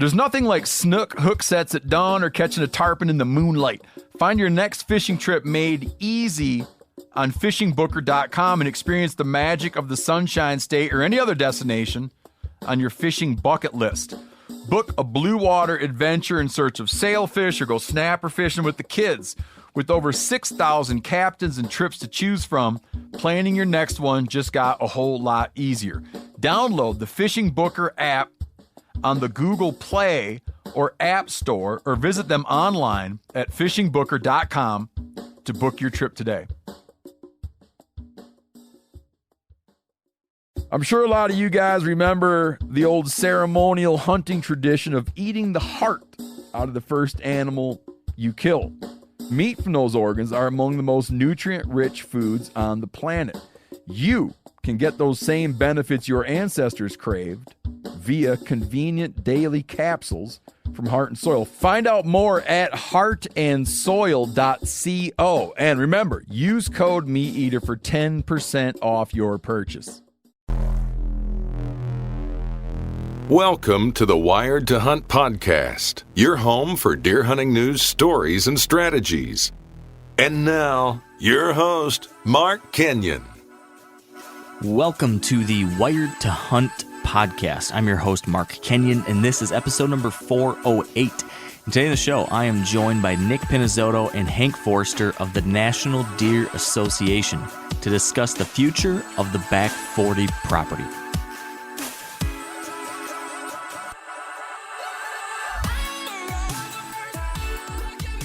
There's nothing like snook hook sets at dawn or catching a tarpon in the moonlight. Find your next fishing trip made easy on fishingbooker.com and experience the magic of the Sunshine State or any other destination on your fishing bucket list. Book a blue water adventure in search of sailfish or go snapper fishing with the kids. With over 6,000 captains and trips to choose from, planning your next one just got a whole lot easier. Download the Fishing Booker app on the Google Play or App Store, or visit them online at fishingbooker.com to book your trip today. I'm sure a lot of you guys remember the old ceremonial hunting tradition of eating the heart out of the first animal you kill. Meat from those organs are among the most nutrient-rich foods on the planet. You can get those same benefits your ancestors craved via convenient daily capsules from Heart and Soil. Find out more at heartandsoil.co. And remember, use code MeatEater for 10% off your purchase. Welcome to the Wired to Hunt podcast, your home for deer hunting news, stories, and strategies. And now, your host, Mark Kenyon. Welcome to the Wired to Hunt podcast. I'm your host, Mark Kenyon, and this is episode number 408. And today on the show, I am joined by Nick Pinizzotto and Hank Forster of the National Deer Association to discuss the future of the Back 40 property.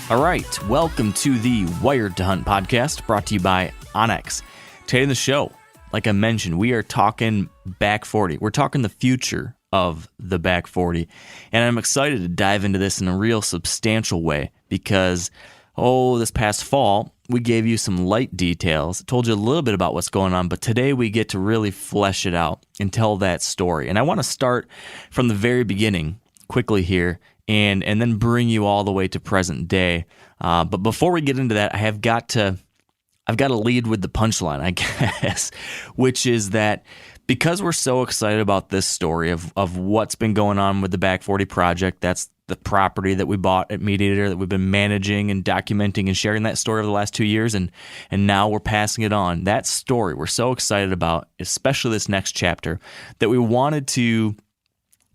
All right, welcome to the Wired to Hunt podcast, brought to you by onX. Today on the show, like I mentioned, we are talking Back 40. We're talking the future of the Back 40, and I'm excited to dive into this in a real substantial way because, this past fall, we gave you some light details, told you a little bit about what's going on, but today we get to really flesh it out and tell that story. And I want to start from the very beginning quickly here and then bring you all the way to present day. But before we get into that, I've got to lead with the punchline, I guess, which is that because we're so excited about this story of what's been going on with the Back 40 project, that's the property that we bought at MeatEater that we've been managing and documenting and sharing that story over the last 2 years, and now we're passing it on. That story we're so excited about, especially this next chapter, that we wanted to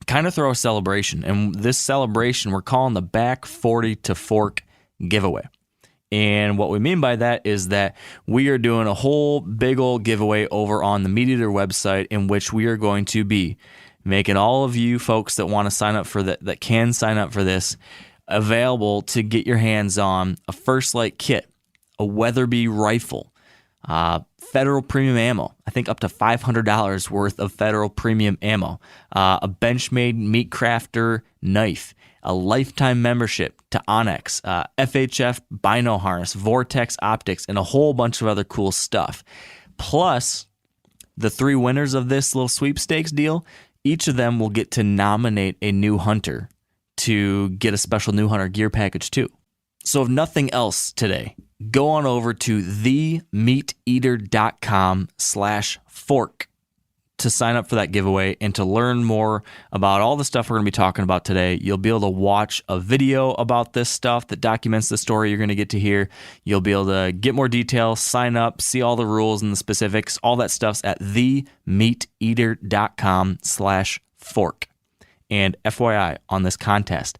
kind of throw a celebration. And this celebration we're calling the Back 40 to Fork giveaway. And what we mean by that is that we are doing a whole big old giveaway over on the MeatEater website, in which we are going to be making all of you folks that want to sign up for that can sign up for this, available to get your hands on a First Light kit, a Weatherby rifle, federal premium ammo, I think up to $500 worth of federal premium ammo, a Benchmade Meat Crafter knife, a lifetime membership to onX, FHF Bino Harness, Vortex Optics, and a whole bunch of other cool stuff. Plus, the 3 winners of this little sweepstakes deal, each of them will get to nominate a new hunter to get a special new hunter gear package too. So if nothing else today, go on over to themeateater.com/fork to sign up for that giveaway and to learn more about all the stuff we're going to be talking about today. You'll be able to watch a video about this stuff that documents the story you're going to get to hear. You'll be able to get more details, sign up, see all the rules and the specifics. All that stuff's at themeateater.com/fork. And FYI on this contest,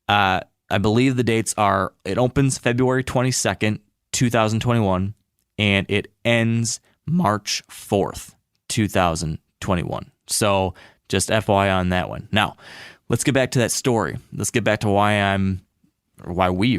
I believe the dates are, it opens February 22nd, 2021, and it ends March 4th, 2021. So just FYI on that one. Now, let's get back to that story. Let's get back to why we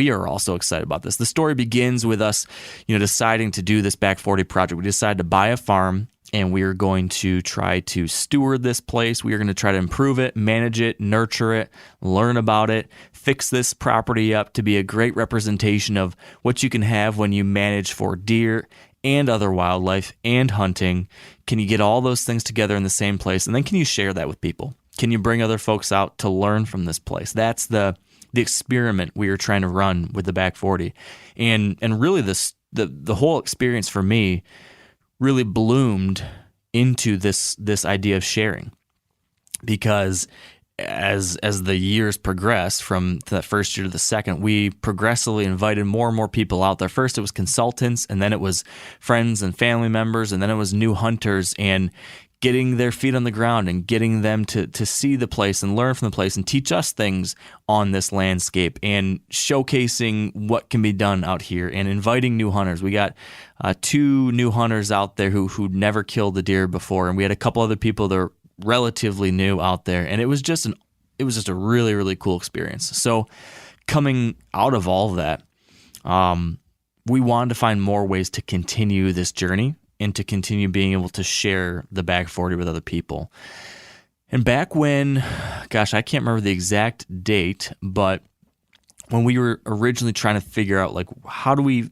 are all so excited about this. The story begins with us, deciding to do this Back 40 project. We decided to buy a farm, and we are going to try to steward this place. We are going to try to improve it, manage it, nurture it, learn about it, fix this property up to be a great representation of what you can have when you manage for deer and other wildlife and hunting. Can you get all those things together in the same place? And then can you share that with people? Can you bring other folks out to learn from this place? That's the experiment we are trying to run with the Back 40. And really the whole experience for me really bloomed into this idea of sharing, because as the years progressed from the first year to the second, we progressively invited more and more people out there. First, it was consultants, and then it was friends and family members, and then it was new hunters, and getting their feet on the ground and getting them to see the place and learn from the place and teach us things on this landscape and showcasing what can be done out here and inviting new hunters. We got 2 new hunters out there who'd never killed a deer before, and we had a couple other people that are relatively new out there, and it was just a really, really cool experience. So coming out of all of that, we wanted to find more ways to continue this journey and to continue being able to share the Back 40 with other people. And back when, gosh, I can't remember the exact date, but when we were originally trying to figure out, like, how do we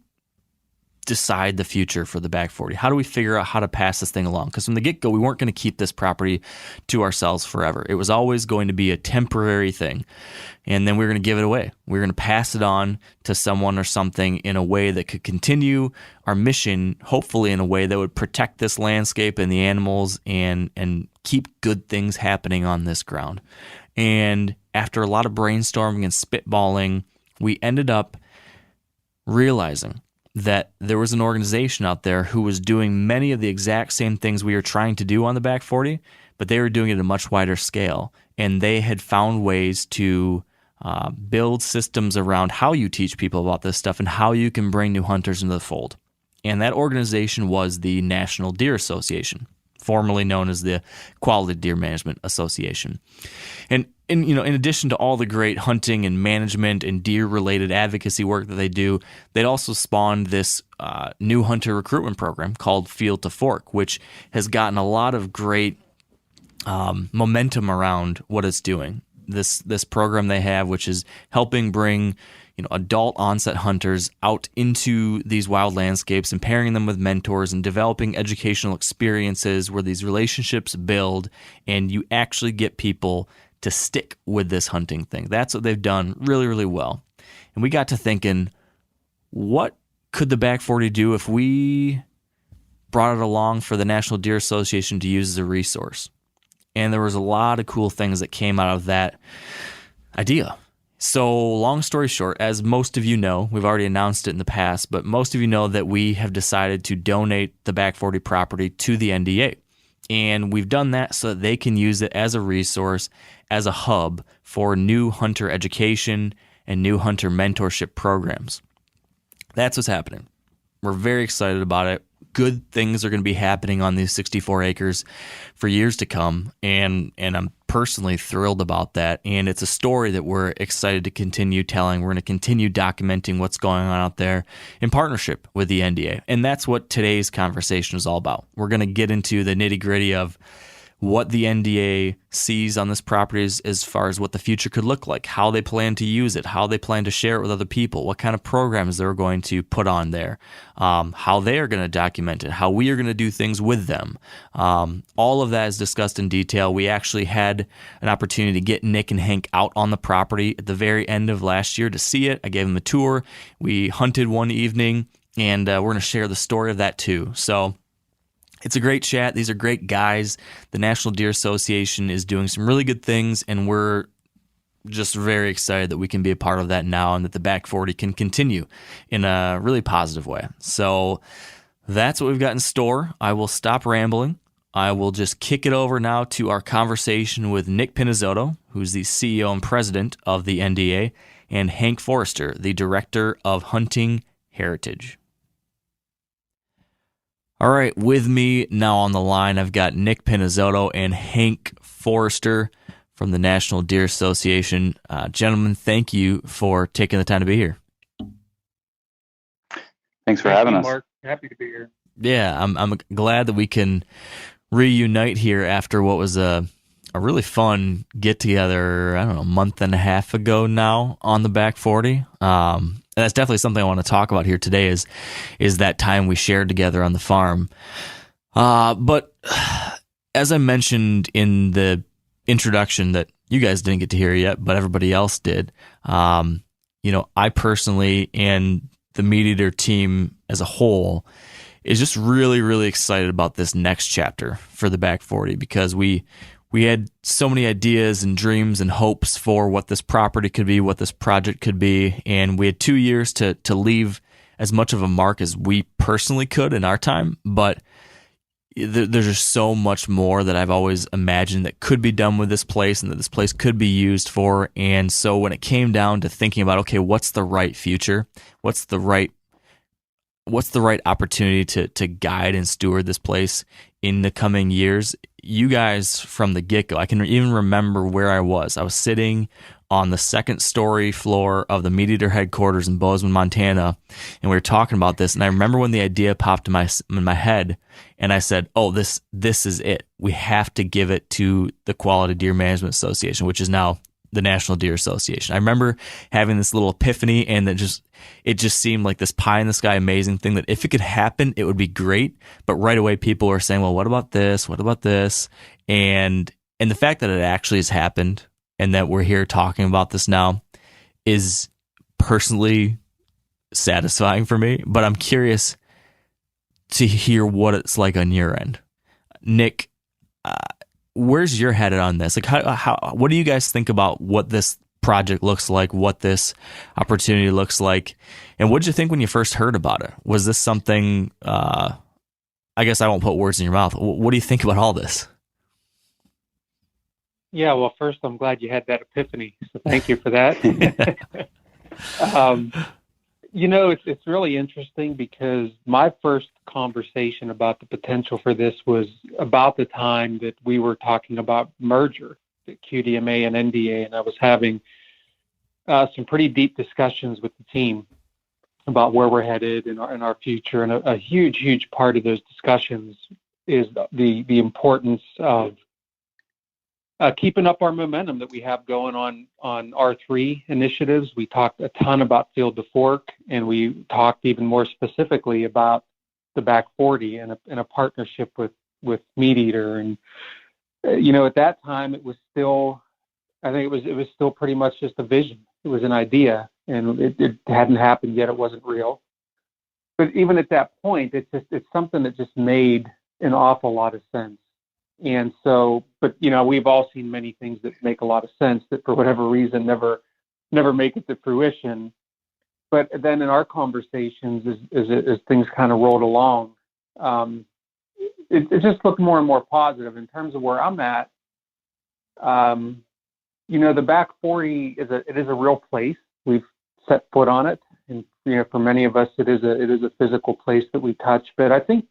decide the future for the Back 40? How do we figure out how to pass this thing along? Because from the get-go, we weren't going to keep this property to ourselves forever. It was always going to be a temporary thing, and then we were going to give it away. We were going to pass it on to someone or something in a way that could continue our mission, hopefully in a way that would protect this landscape and the animals and keep good things happening on this ground. And after a lot of brainstorming and spitballing, we ended up realizing that there was an organization out there who was doing many of the exact same things we were trying to do on the Back 40, but they were doing it at a much wider scale. And they had found ways to build systems around how you teach people about this stuff and how you can bring new hunters into the fold. And that organization was the National Deer Association, formerly known as the Quality Deer Management Association. And in addition to all the great hunting and management and deer-related advocacy work that they do, they'd also spawned this new hunter recruitment program called Field to Fork, which has gotten a lot of great momentum around what it's doing. This program they have, which is helping bring adult onset hunters out into these wild landscapes and pairing them with mentors and developing educational experiences where these relationships build and you actually get people to stick with this hunting thing. That's what they've done really, really well. And we got to thinking, what could the Back 40 do if we brought it along for the National Deer Association to use as a resource? And there was a lot of cool things that came out of that idea. So long story short, as most of you know, we've already announced it in the past, but most of you know that we have decided to donate the Back 40 property to the NDA. And we've done that so that they can use it as a resource, as a hub for new hunter education and new hunter mentorship programs. That's what's happening. We're very excited about it. Good things are going to be happening on these 64 acres for years to come, and I'm personally thrilled about that. And it's a story that we're excited to continue telling. We're going to continue documenting what's going on out there in partnership with the NDA. And that's what today's conversation is all about. We're going to get into the nitty-gritty of what the NDA sees on this property as far as what the future could look like, how they plan to use it, how they plan to share it with other people, what kind of programs they're going to put on there, how they are going to document it, how we are going to do things with them. All of that is discussed in detail. We actually had an opportunity to get Nick and Hank out on the property at the very end of last year to see it. I gave them a tour. We hunted one evening, and we're going to share the story of that too. So it's a great chat. These are great guys. The National Deer Association is doing some really good things, and we're just very excited that we can be a part of that now and that the Back 40 can continue in a really positive way. So that's what we've got in store. I will stop rambling. I will just kick it over now to our conversation with Nick Pinizzotto, who's the CEO and president of the NDA, and Hank Forrester, the director of Hunting Heritage. All right, with me now on the line, I've got Nick Pinizzotto and Hank Forrester from the National Deer Association. Gentlemen, thank you for taking the time to be here. Thanks for having us. Mark. Happy to be here. Yeah, I'm glad that we can reunite here after what was a really fun get-together, I don't know, a month and a half ago now on the Back 40. And that's definitely something I want to talk about here today is that time we shared together on the farm. But as I mentioned in the introduction that you guys didn't get to hear yet, but everybody else did, I personally and the Meat Eater team as a whole is just really, really excited about this next chapter for the Back 40 because we we had so many ideas and dreams and hopes for what this property could be, what this project could be. And we had 2 years to leave as much of a mark as we personally could in our time. But there's just so much more that I've always imagined that could be done with this place and that this place could be used for. And so when it came down to thinking about, okay, what's the right future? What's the right opportunity to guide and steward this place in the coming years? You guys, from the get-go, I can even remember where I was. I was sitting on the second story floor of the Meat Eater headquarters in Bozeman, Montana, and we were talking about this. And I remember when the idea popped in my head, and I said, "Oh, this is it. We have to give it to the Quality Deer Management Association, which is now the National Deer Association." I remember having this little epiphany, and it just seemed like this pie in the sky amazing thing that if it could happen, it would be great. But right away, people were saying, "Well, what about this? What about this?" And the fact that it actually has happened and that we're here talking about this now is personally satisfying for me. But I'm curious to hear what it's like on your end, Nick. Where's your head on this? Like, how what do you guys think about what this project looks like, what this opportunity looks like, and what did you think when you first heard about it? Was this something? I guess I won't put words in your mouth. What do you think about all this? Yeah, well, first, I'm glad you had that epiphany, so thank you for that. It's really interesting because my first conversation about the potential for this was about the time that we were talking about merger, the QDMA and NDA, and I was having some pretty deep discussions with the team about where we're headed in our future. And a huge part of those discussions is the importance of keeping up our momentum that we have going on R3 initiatives. We talked a ton about Field to Fork, and we talked even more specifically about the Back 40 and a partnership with Meat Eater. And at that time, it was still, I think it was still pretty much just a vision. It was an idea, and it hadn't happened yet. It wasn't real. But even at that point, it's something that just made an awful lot of sense. And so, but we've all seen many things that make a lot of sense that for whatever reason never make it to fruition. But then in our conversations, as things kind of rolled along, it just looked more and more positive in terms of where I'm at. The Back 40 is a real place. We've set foot on it, and for many of us, it is a physical place that we touch. But I think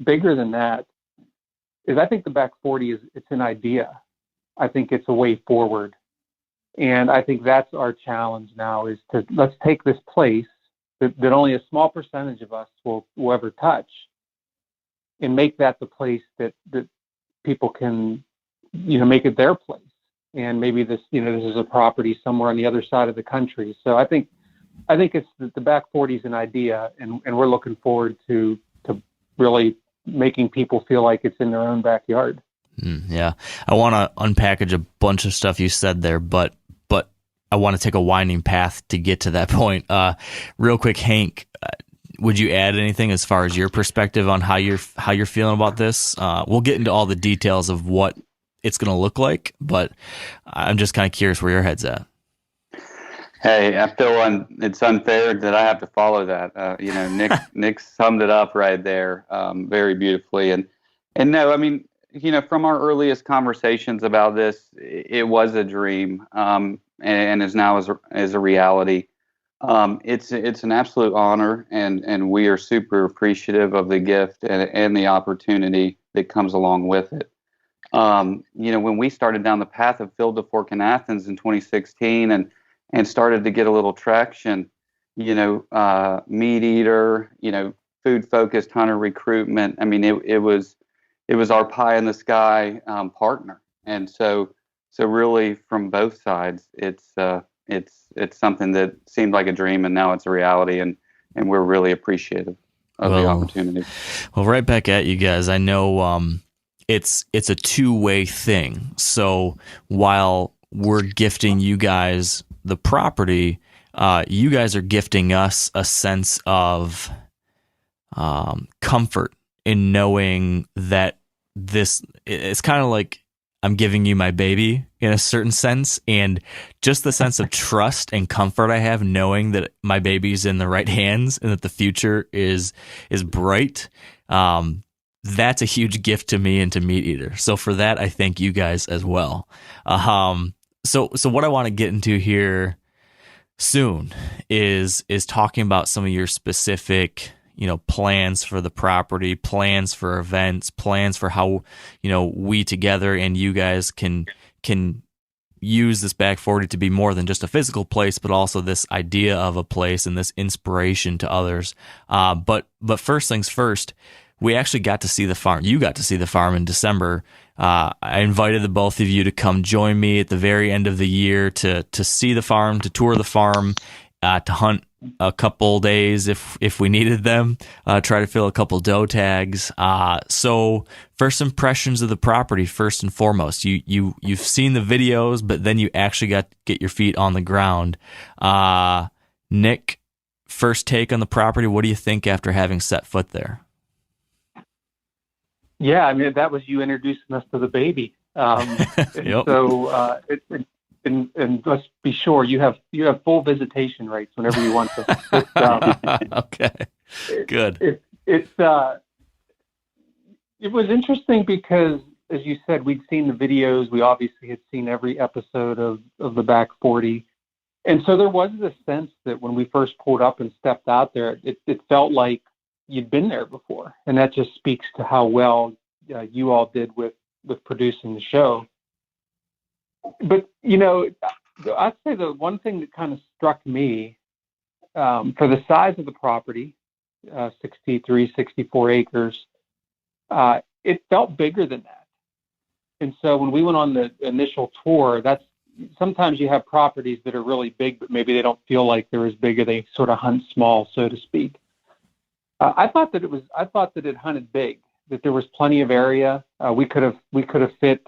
bigger than that is I think the Back 40 it's an idea. I think it's a way forward. And I think that's our challenge now is let's take this place that only a small percentage of us will ever touch and make that the place that people can, make it their place. And maybe this is a property somewhere on the other side of the country. So I think it's the Back 40 is an idea, and we're looking forward to really making people feel like it's in their own backyard. Yeah. I want to unpackage a bunch of stuff you said there, but I want to take a winding path to get to that point. Real quick, Hank, would you add anything as far as your perspective on how you're feeling about this? We'll get into all the details of what it's going to look like, but I'm just kind of curious where your head's at. Hey, I feel it's unfair that I have to follow that. Nick summed it up right there very beautifully. And no, I mean, from our earliest conversations about this, it was a dream and is now as a reality. It's an absolute honor, and we are super appreciative of the gift and the opportunity that comes along with it. When we started down the path of Field to Fork in Athens in 2016 and started to get a little traction, Meat Eater, food-focused hunter recruitment. I mean, it was our pie in the sky partner, and so really from both sides, it's something that seemed like a dream, and now it's a reality, and we're really appreciative of the opportunity. Well, right back at you guys. I know it's a two-way thing. So while we're gifting you guys the property, you guys are gifting us a sense of comfort in knowing that it's kind of like I'm giving you my baby in a certain sense, and just the sense of trust and comfort I have knowing that my baby's in the right hands and that the future is bright. That's a huge gift to me and to Meat Eater. So for that, I thank you guys as well. So what I want to get into here soon is talking about some of your specific, plans for the property, plans for events, plans for how, we together and you guys can use this Back 40 to be more than just a physical place, but also this idea of a place and this inspiration to others. But first things first, we actually got to see the farm. You got to see the farm in December. I invited the both of you to come join me at the very end of the year to see the farm, to tour the farm, to hunt a couple days if we needed them, try to fill a couple doe tags. So first impressions of the property, first and foremost, you've seen the videos, but then you actually got to get your feet on the ground. Nick, first take on the property. What do you think after having set foot there? Yeah, I mean, that was you introducing us to the baby. Yep. So, and let's be sure you have full visitation rights whenever you want to. Okay, good. It was interesting because, as you said, we'd seen the videos. We obviously had seen every episode of the Back 40. And so there was this sense that when we first pulled up and stepped out there, it felt like you'd been there before. And that just speaks to how well you all did with producing the show. But, I'd say the one thing that kind of struck me, for the size of the property, 64 acres, it felt bigger than that. And so when we went on the initial tour, sometimes you have properties that are really big, but maybe they don't feel like they're as big, or they sort of hunt small, so to speak. I thought that it hunted big, that there was plenty of area. We could have fit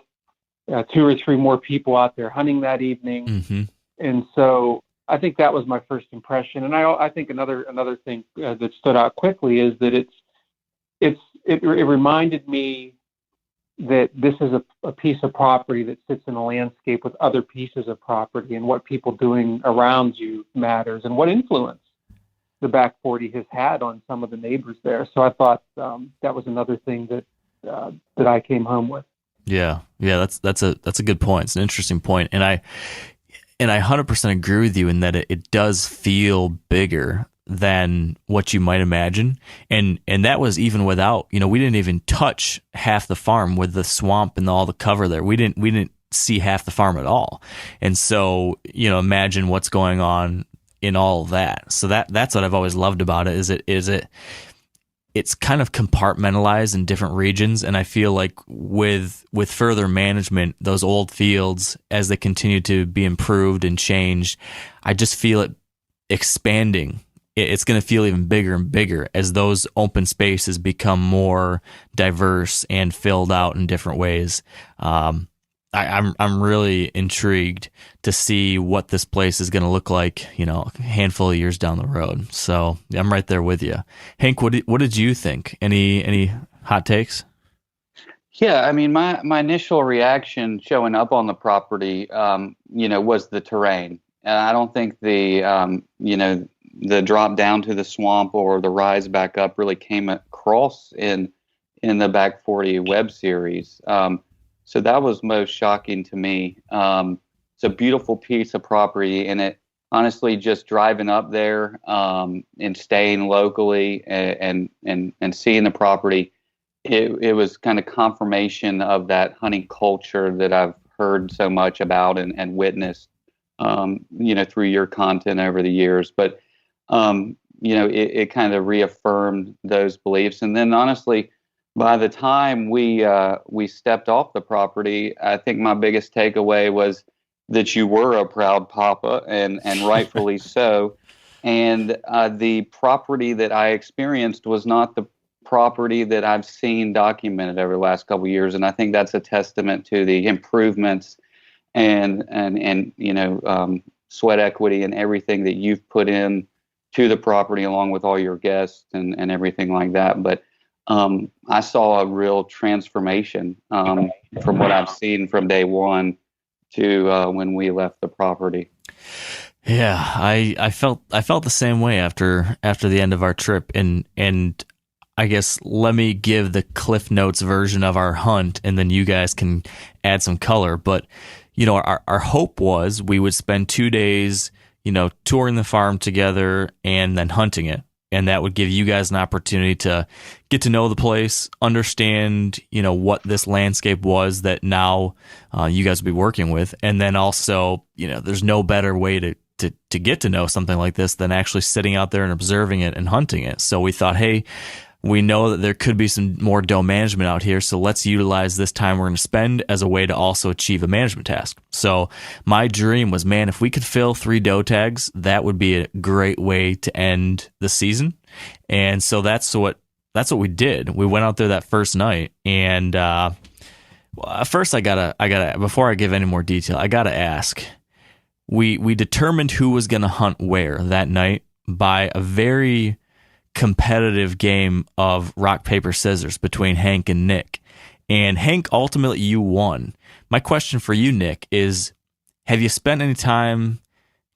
2 or 3 more people out there hunting that evening. Mm-hmm. And so I think that was my first impression. And I think another thing that stood out quickly is that it reminded me that this is a piece of property that sits in a landscape with other pieces of property, and what people doing around you matters, and what influence the Back 40 has had on some of the neighbors there. So I thought that was another thing that I came home with. Yeah, that's a good point. It's an interesting point, and I 100% agree with you in that it does feel bigger than what you might imagine, and that was even without, we didn't even touch half the farm with the swamp and all the cover there. We didn't see half the farm at all, and so imagine what's going on in all of that. So that's what I've always loved about it. It's kind of compartmentalized in different regions, and I feel like with further management, those old fields, as they continue to be improved and changed, I just feel it expanding. It's going to feel even bigger and bigger as those open spaces become more diverse and filled out in different ways. I'm really intrigued to see what this place is going to look like, a handful of years down the road. So I'm right there with you. Hank, what did you think? Any hot takes? Yeah, I mean, my initial reaction showing up on the property, was the terrain. And I don't think the drop down to the swamp or the rise back up really came across in the Back 40 web series. So that was most shocking to me. It's a beautiful piece of property, and it honestly, just driving up there and staying locally and seeing the property, it was kind of confirmation of that hunting culture that I've heard so much about and witnessed, through your content over the years. But it kind of reaffirmed those beliefs. And then honestly, by the time we stepped off the property, I think my biggest takeaway was that you were a proud papa, and rightfully so. And the property that I experienced was not the property that I've seen documented over the last couple of years. And I think that's a testament to the improvements and sweat equity and everything that you've put in to the property, along with all your guests and everything like that. But I saw a real transformation from what I've seen from day one to when we left the property. Yeah, I felt the same way after the end of our trip, and I guess let me give the Cliff Notes version of our hunt, and then you guys can add some color. But our hope was we would spend 2 days, touring the farm together and then hunting it. And that would give you guys an opportunity to get to know the place, understand, what this landscape was that now you guys will be working with. And then also, there's no better way to get to know something like this than actually sitting out there and observing it and hunting it. So we thought, hey, we know that there could be some more doe management out here, so let's utilize this time we're going to spend as a way to also achieve a management task. So my dream was, man, if we could fill 3 doe tags, that would be a great way to end the season. And so that's what we did. We went out there that first night, and first I gotta before I give any more detail, I gotta ask. We determined who was going to hunt where that night by a very competitive game of rock, paper, scissors between Hank and Nick. And Hank, ultimately you won. My question for you, Nick, is have you spent any time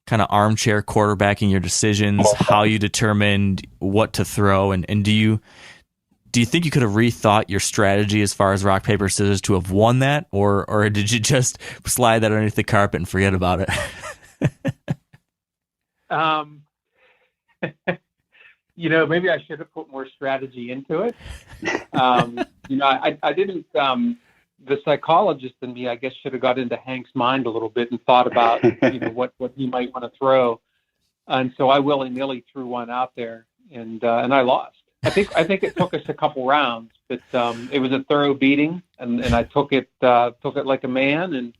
kind of armchair quarterbacking your decisions, how you determined what to throw, and do you think you could have rethought your strategy as far as rock, paper, scissors to have won that, or did you just slide that underneath the carpet and forget about it? Maybe I should have put more strategy into it. I didn't, the psychologist in me, I guess, should have got into Hank's mind a little bit and thought about, what he might want to throw. And so I willy-nilly threw one out there and I lost. I think it took us a couple rounds, but it was a thorough beating and I took it like a man. And,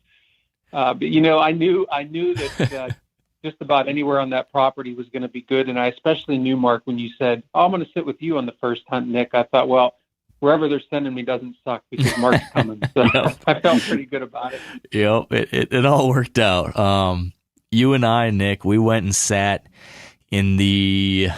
but I knew that, just about anywhere on that property was going to be good. And I especially knew, Mark, when you said, I'm going to sit with you on the first hunt, Nick, I thought, well, wherever they're sending me doesn't suck because Mark's coming. So I felt pretty good about it. Yep, it all worked out. You and I, Nick, we went and sat in the,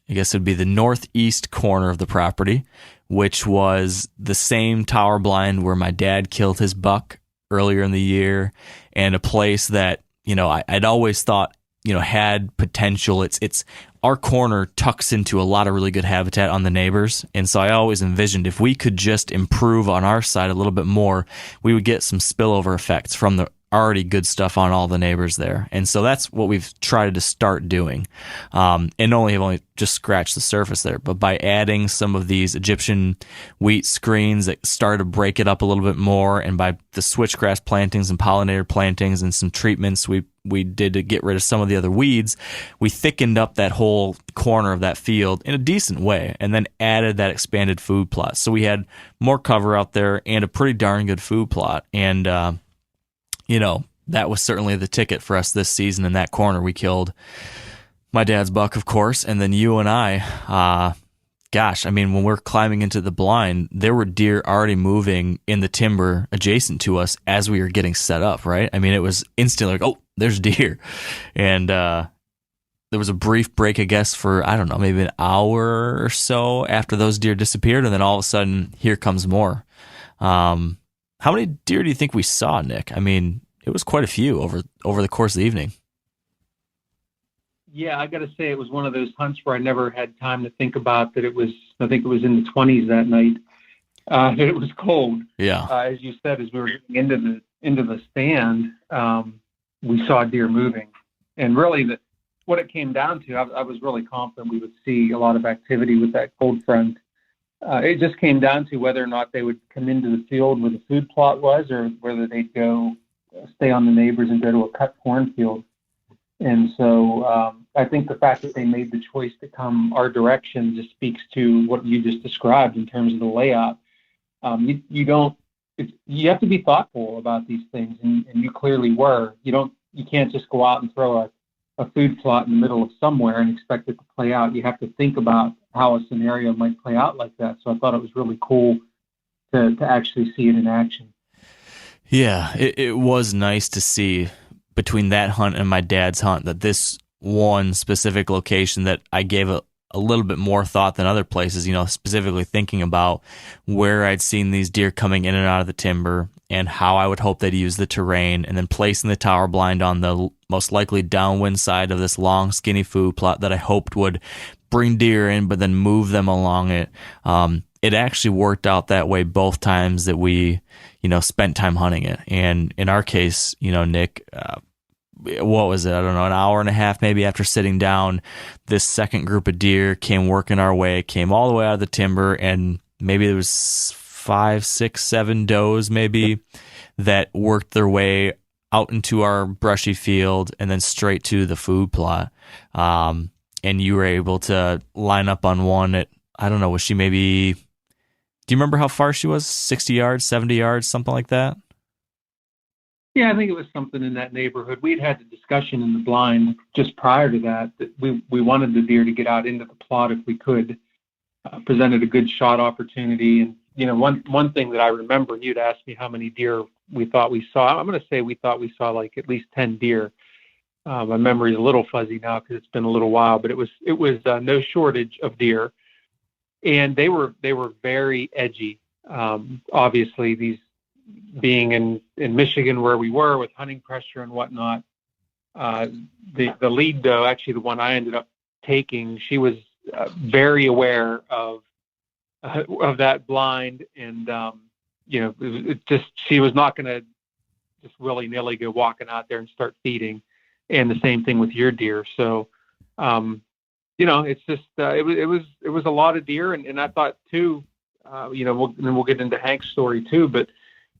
I guess it would be the northeast corner of the property, which was the same tower blind where my dad killed his buck earlier in the year, and a place that, I'd always thought, had potential. It's our corner tucks into a lot of really good habitat on the neighbors. And so I always envisioned if we could just improve on our side a little bit more, we would get some spillover effects from the already good stuff on all the neighbors there. And so that's what we've tried to start doing. And have only just scratched the surface there. But by adding some of these Egyptian wheat screens that started to break it up a little bit more, and by the switchgrass plantings and pollinator plantings and some treatments we did to get rid of some of the other weeds, we thickened up that whole corner of that field in a decent way, and then added that expanded food plot. So we had more cover out there and a pretty darn good food plot. And, that was certainly the ticket for us this season. In that corner, we killed my dad's buck, of course, and then you and I, when we're climbing into the blind, there were deer already moving in the timber adjacent to us as we were getting set up, right? I mean, it was instantly like, oh, there's deer. And there was a brief break, I guess, for, I don't know, maybe an hour or so after those deer disappeared, and then all of a sudden, here comes more. How many deer do you think we saw, Nick? I mean, it was quite a few over the course of the evening. Yeah, I got to say it was one of those hunts where I never had time to think about that. I think it was in the 20s that night. That it was cold. Yeah. As you said, as we were getting into the stand, we saw deer moving, and really what it came down to, I was really confident we would see a lot of activity with that cold front. It just came down to whether or not they would come into the field where the food plot was, or whether they'd go stay on the neighbors and go to a cut cornfield. And so I think the fact that they made the choice to come our direction just speaks to what you just described in terms of the layout. You have to be thoughtful about these things, and you clearly were. You can't just go out and throw a food plot in the middle of somewhere and expect it to play out. You have to think about how a scenario might play out like that. So I thought it was really cool to actually see it in action. Yeah, it was nice to see between that hunt and my dad's hunt that this one specific location that I gave a a little bit more thought than other places, specifically thinking about where I'd seen these deer coming in and out of the timber and how I would hope they'd use the terrain, and then placing the tower blind on the most likely downwind side of this long, skinny food plot that I hoped would bring deer in, but then move them along it. It actually worked out that way both times that we, spent time hunting it. And in our case, Nick, what was it? I don't know, an hour and a half maybe after sitting down, this second group of deer came working our way, came all the way out of the timber, and maybe there was 5, 6, 7 does maybe that worked their way out into our brushy field and then straight to the food plot. And you were able to line up on one at, I don't know, was she maybe, do you remember how far she was? 60 yards, 70 yards, something like that? Yeah, I think it was something in that neighborhood. We'd had the discussion in the blind just prior to that we wanted the deer to get out into the plot if we could. Presented a good shot opportunity. And, one thing that I remember, you'd asked me how many deer we thought we saw. I'm going to say we thought we saw like at least 10 deer. My memory's a little fuzzy now because it's been a little while, but it was no shortage of deer, and they were very edgy. Obviously, these being in Michigan where we were with hunting pressure and whatnot, the lead doe, actually the one I ended up taking, she was very aware of that blind, and she was not going to just willy-nilly go walking out there and start feeding. And the same thing with your deer. So, it's just it was a lot of deer, and I thought too, we'll get into Hank's story too. But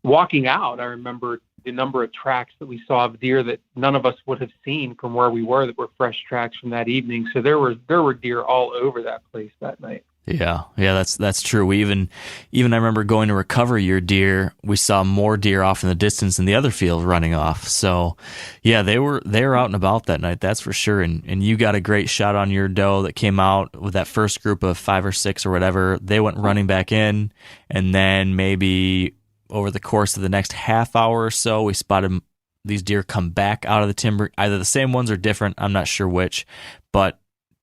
walking out, I remember the number of tracks that we saw of deer that none of us would have seen from where we were, that were fresh tracks from that evening. So there were deer all over that place that night. Yeah, that's true. We even I remember going to recover your deer. We saw more deer off in the distance in the other field running off. So, yeah, they were out and about that night. That's for sure. And you got a great shot on your doe that came out with that first group of 5 or 6 or whatever. They went running back in, and then maybe over the course of the next half hour or so, we spotted these deer come back out of the timber. Either the same ones or different. I'm not sure which, but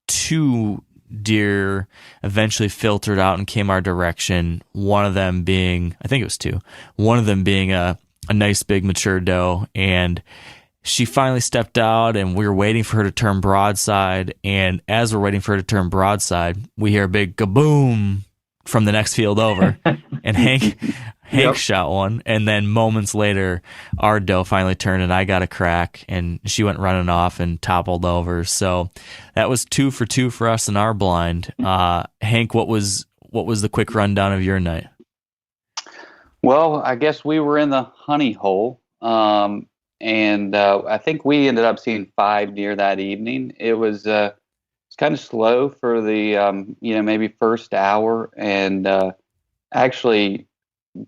2 deer eventually filtered out and came our direction. One of them being, I think it was 2, one of them being a nice big mature doe, and she finally stepped out, and we were waiting for her to turn broadside. And as we're waiting for her to turn broadside, we hear a big kaboom from the next field over, and Hank shot one, and then moments later, our doe finally turned, and I got a crack, and she went running off and toppled over. So that was 2 for 2 for us in our blind. Hank, what was the quick rundown of your night? Well, I guess we were in the honey hole, and I think we ended up seeing 5 deer that evening. It was it's kind of slow for the maybe first hour, and actually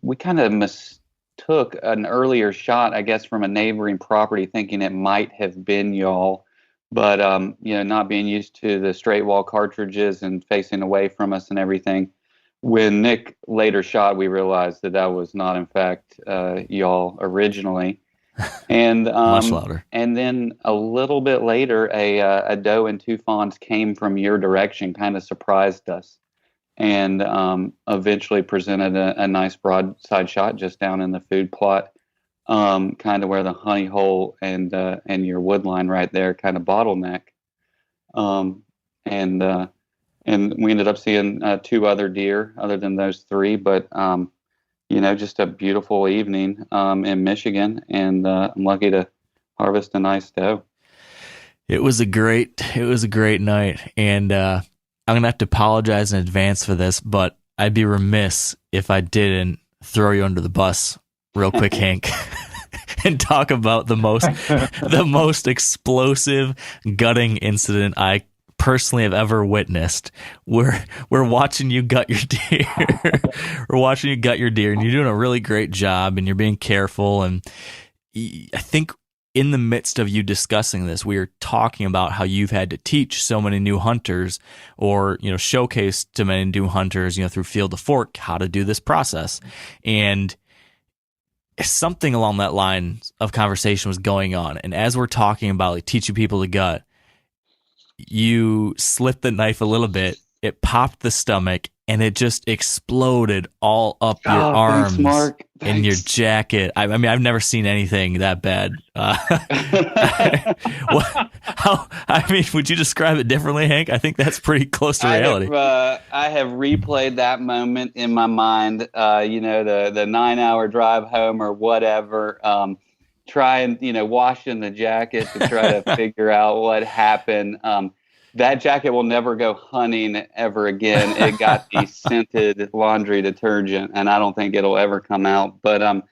we kind of mistook an earlier shot, I guess, from a neighboring property, thinking it might have been y'all, but not being used to the straight wall cartridges and facing away from us and everything. When Nick later shot, we realized that was not, in fact, y'all originally. And much louder. And then a little bit later, a doe and 2 fawns came from your direction, kind of surprised us, and eventually presented a nice broadside shot just down in the food plot, kind of where the honey hole and your wood line right there kind of bottleneck. And we ended up seeing 2 other deer other than those 3, but just a beautiful evening in Michigan, and I'm lucky to harvest a nice doe. It was a great night, and I'm gonna have to apologize in advance for this, but I'd be remiss if I didn't throw you under the bus real quick, Hank, and talk about the most explosive gutting incident I personally have ever witnessed. We're watching you gut your deer. We're watching you gut your deer, and you're doing a really great job, and you're being careful. And I think in the midst of you discussing this, we are talking about how you've had to teach so many new hunters, or showcase to many new hunters, through Field to Fork, how to do this process. And something along that line of conversation was going on. And as we're talking about teaching people to gut, you slit the knife a little bit, it popped the stomach, and it just exploded all up your arms thanks, Mark. and your jacket. I mean, I've never seen anything that bad. Would you describe it differently, Hank? I think that's pretty close to reality. I have replayed that moment in my mind. The 9-hour drive home or whatever. Trying, washing the jacket to try to figure out what happened. That jacket will never go hunting ever again. It got the scented laundry detergent, and I don't think it'll ever come out. But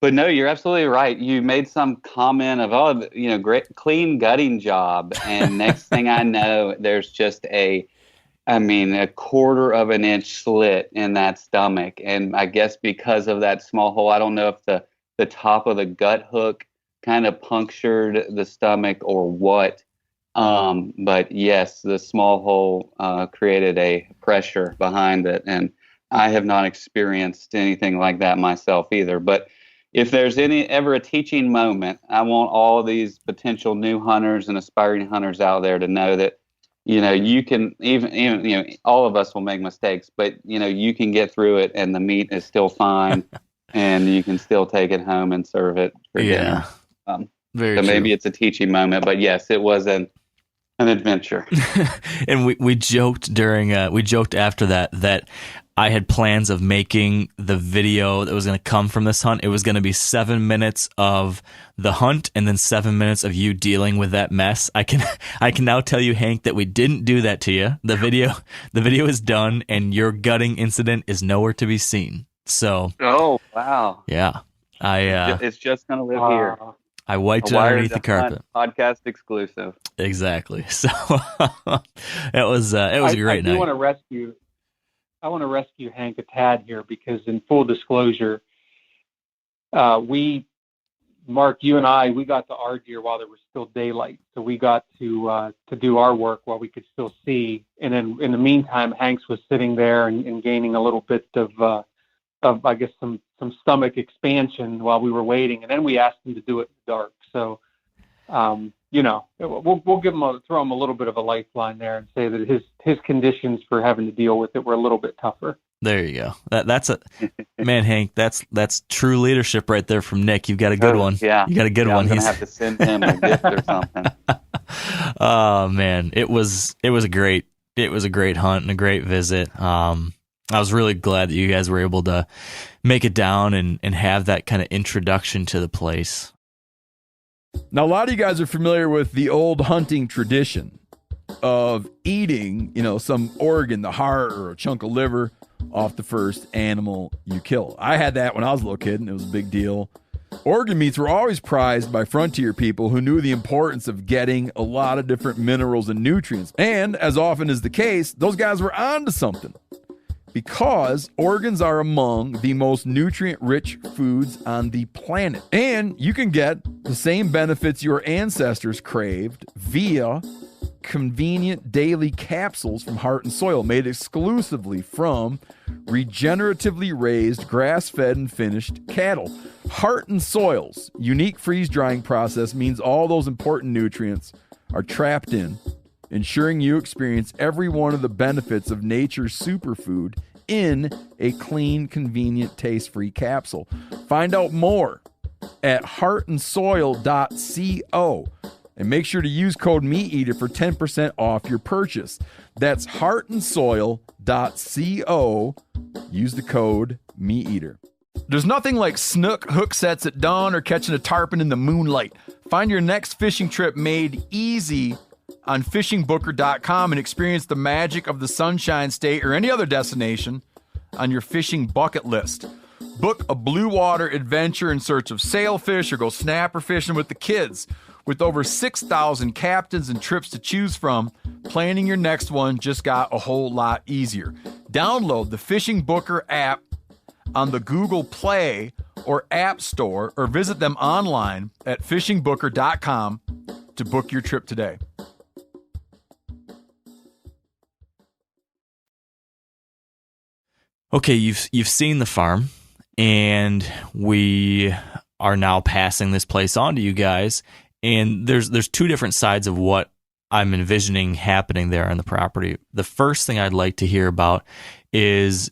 no, you're absolutely right. You made some comment of, great clean gutting job, and next thing I know, there's just a quarter of an inch slit in that stomach, and I guess because of that small hole, I don't know if the top of the gut hook kind of punctured the stomach or what. But yes, the small hole created a pressure behind it, and I have not experienced anything like that myself either. But if there's ever a teaching moment, I want all of these potential new hunters and aspiring hunters out there to know that, you can even all of us will make mistakes, but you can get through it, and the meat is still fine, and you can still take it home and serve it for dinner. Very so true. maybe it's a teaching moment, but yes, it was an adventure. And we joked after that I had plans of making the video that was going to come from this hunt. It was going to be 7 minutes of the hunt and then 7 minutes of you dealing with that mess. I can now tell you, Hank, that we didn't do that to you. The video is done, and your gutting incident is nowhere to be seen. So. Oh wow. Yeah. It's just going to live here. I wiped it underneath the carpet. Podcast exclusive. Exactly. So it was a great night. I want to rescue Hank a tad here, because in full disclosure, Mark, you and I, we got to our deer while there was still daylight. So we got to do our work while we could still see. And then in the meantime, Hank's was sitting there and gaining a little bit of I guess some stomach expansion while we were waiting. And then we asked him to do it in the dark. So, we'll throw him a little bit of a lifeline there and say that his conditions for having to deal with it were a little bit tougher. There you go. That's man, Hank. That's true leadership right there from Nick. You've got a good one. Yeah, you got a good one. I'm gonna have to send him a gift or something. Oh man, it was a great hunt and a great visit. I was really glad that you guys were able to make it down and have that kind of introduction to the place. Now, a lot of you guys are familiar with the old hunting tradition of eating, some organ, the heart or a chunk of liver off the first animal you kill. I had that when I was a little kid, and it was a big deal. Organ meats were always prized by frontier people who knew the importance of getting a lot of different minerals and nutrients. And as often is the case, those guys were onto something, because organs are among the most nutrient-rich foods on the planet. And you can get the same benefits your ancestors craved via convenient daily capsules from Heart and Soil, made exclusively from regeneratively raised, grass-fed, and finished cattle. Heart and Soil's unique freeze-drying process means all those important nutrients are trapped in, ensuring you experience every one of the benefits of nature's superfood in a clean, convenient, taste-free capsule. Find out more at heartandsoil.co, and make sure to use code MeatEater for 10% off your purchase. That's heartandsoil.co. Use the code MeatEater. There's nothing like snook hook sets at dawn or catching a tarpon in the moonlight. Find your next fishing trip made easy on fishingbooker.com and experience the magic of the Sunshine State or any other destination on your fishing bucket list. Book a blue water adventure in search of sailfish or go snapper fishing with the kids. With over 6,000 captains and trips to choose from, planning your next one just got a whole lot easier. Download the Fishing Booker app on the Google Play or App Store, or visit them online at fishingbooker.com to book your trip today. Okay, you've seen the farm, and we are now passing this place on to you guys. And there's two different sides of what I'm envisioning happening there on the property. The first thing I'd like to hear about is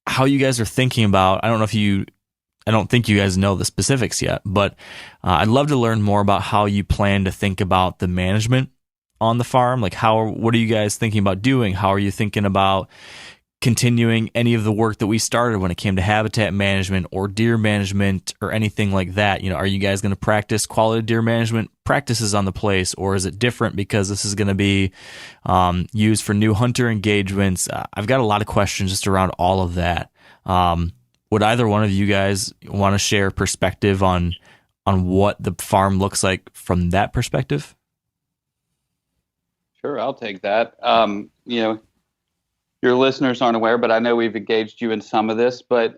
how you guys are thinking about, I don't think you guys know the specifics yet, but I'd love to learn more about how you plan to think about the management on the farm. Like what are you guys thinking about doing? How are you thinking about continuing any of the work that we started when it came to habitat management or deer management or anything like that? Are you guys going to practice quality deer management practices on the place, or is it different because this is going to be used for new hunter engagements? I've got a lot of questions just around all of that. Would either one of you guys want to share perspective on what the farm looks like from that perspective? Sure, I'll take that. Your listeners aren't aware, but I know we've engaged you in some of this. But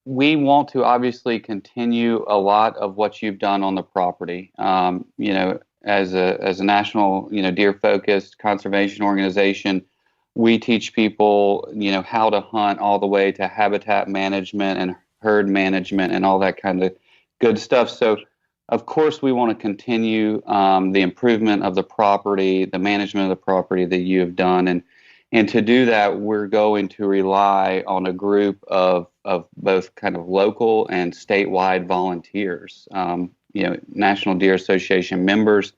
we want to obviously continue a lot of what you've done on the property. As a national deer focused conservation organization, we teach people how to hunt all the way to habitat management and herd management and all that kind of good stuff. So, of course, we want to continue the improvement of the property, the management of the property that you have done, and to do that, we're going to rely on a group of both kind of local and statewide volunteers, National Deer Association members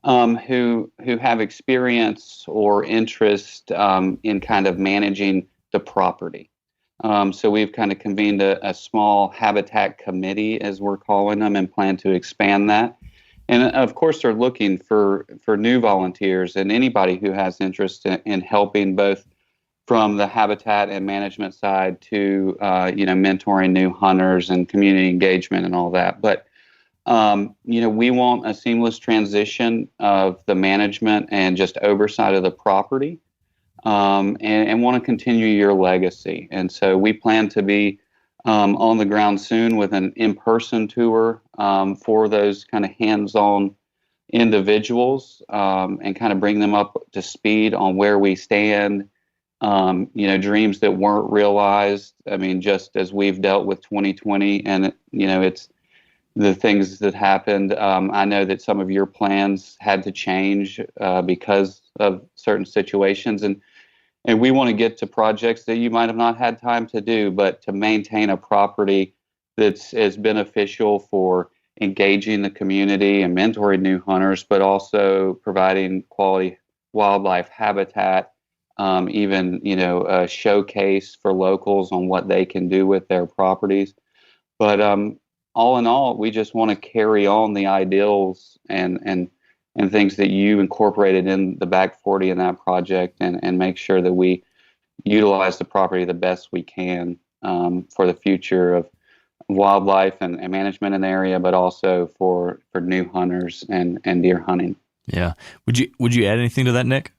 who have experience or interest in kind of managing the property. So we've kind of convened a small habitat committee, as we're calling them, and plan to expand that. And of course, they're looking for new volunteers and anybody who has interest in helping, both from the habitat and management side to mentoring new hunters and community engagement and all that. But we want a seamless transition of the management and just oversight of the property, and want to continue your legacy. And so we plan to be on the ground soon with an in-person tour for those kind of hands-on individuals, and kind of bring them up to speed on where we stand, dreams that weren't realized. I mean, just as we've dealt with 2020 and, it's the things that happened. I know that some of your plans had to change because of certain situations. And we want to get to projects that you might have not had time to do, but to maintain a property that's as beneficial for engaging the community and mentoring new hunters, but also providing quality wildlife habitat, even, a showcase for locals on what they can do with their properties. But all in all, we just want to carry on the ideals and things that you incorporated in the back 40 in that project, and make sure that we utilize the property the best we can for the future of wildlife and management in the area, but also for new hunters and deer hunting. Yeah. Would you add anything to that, Nick?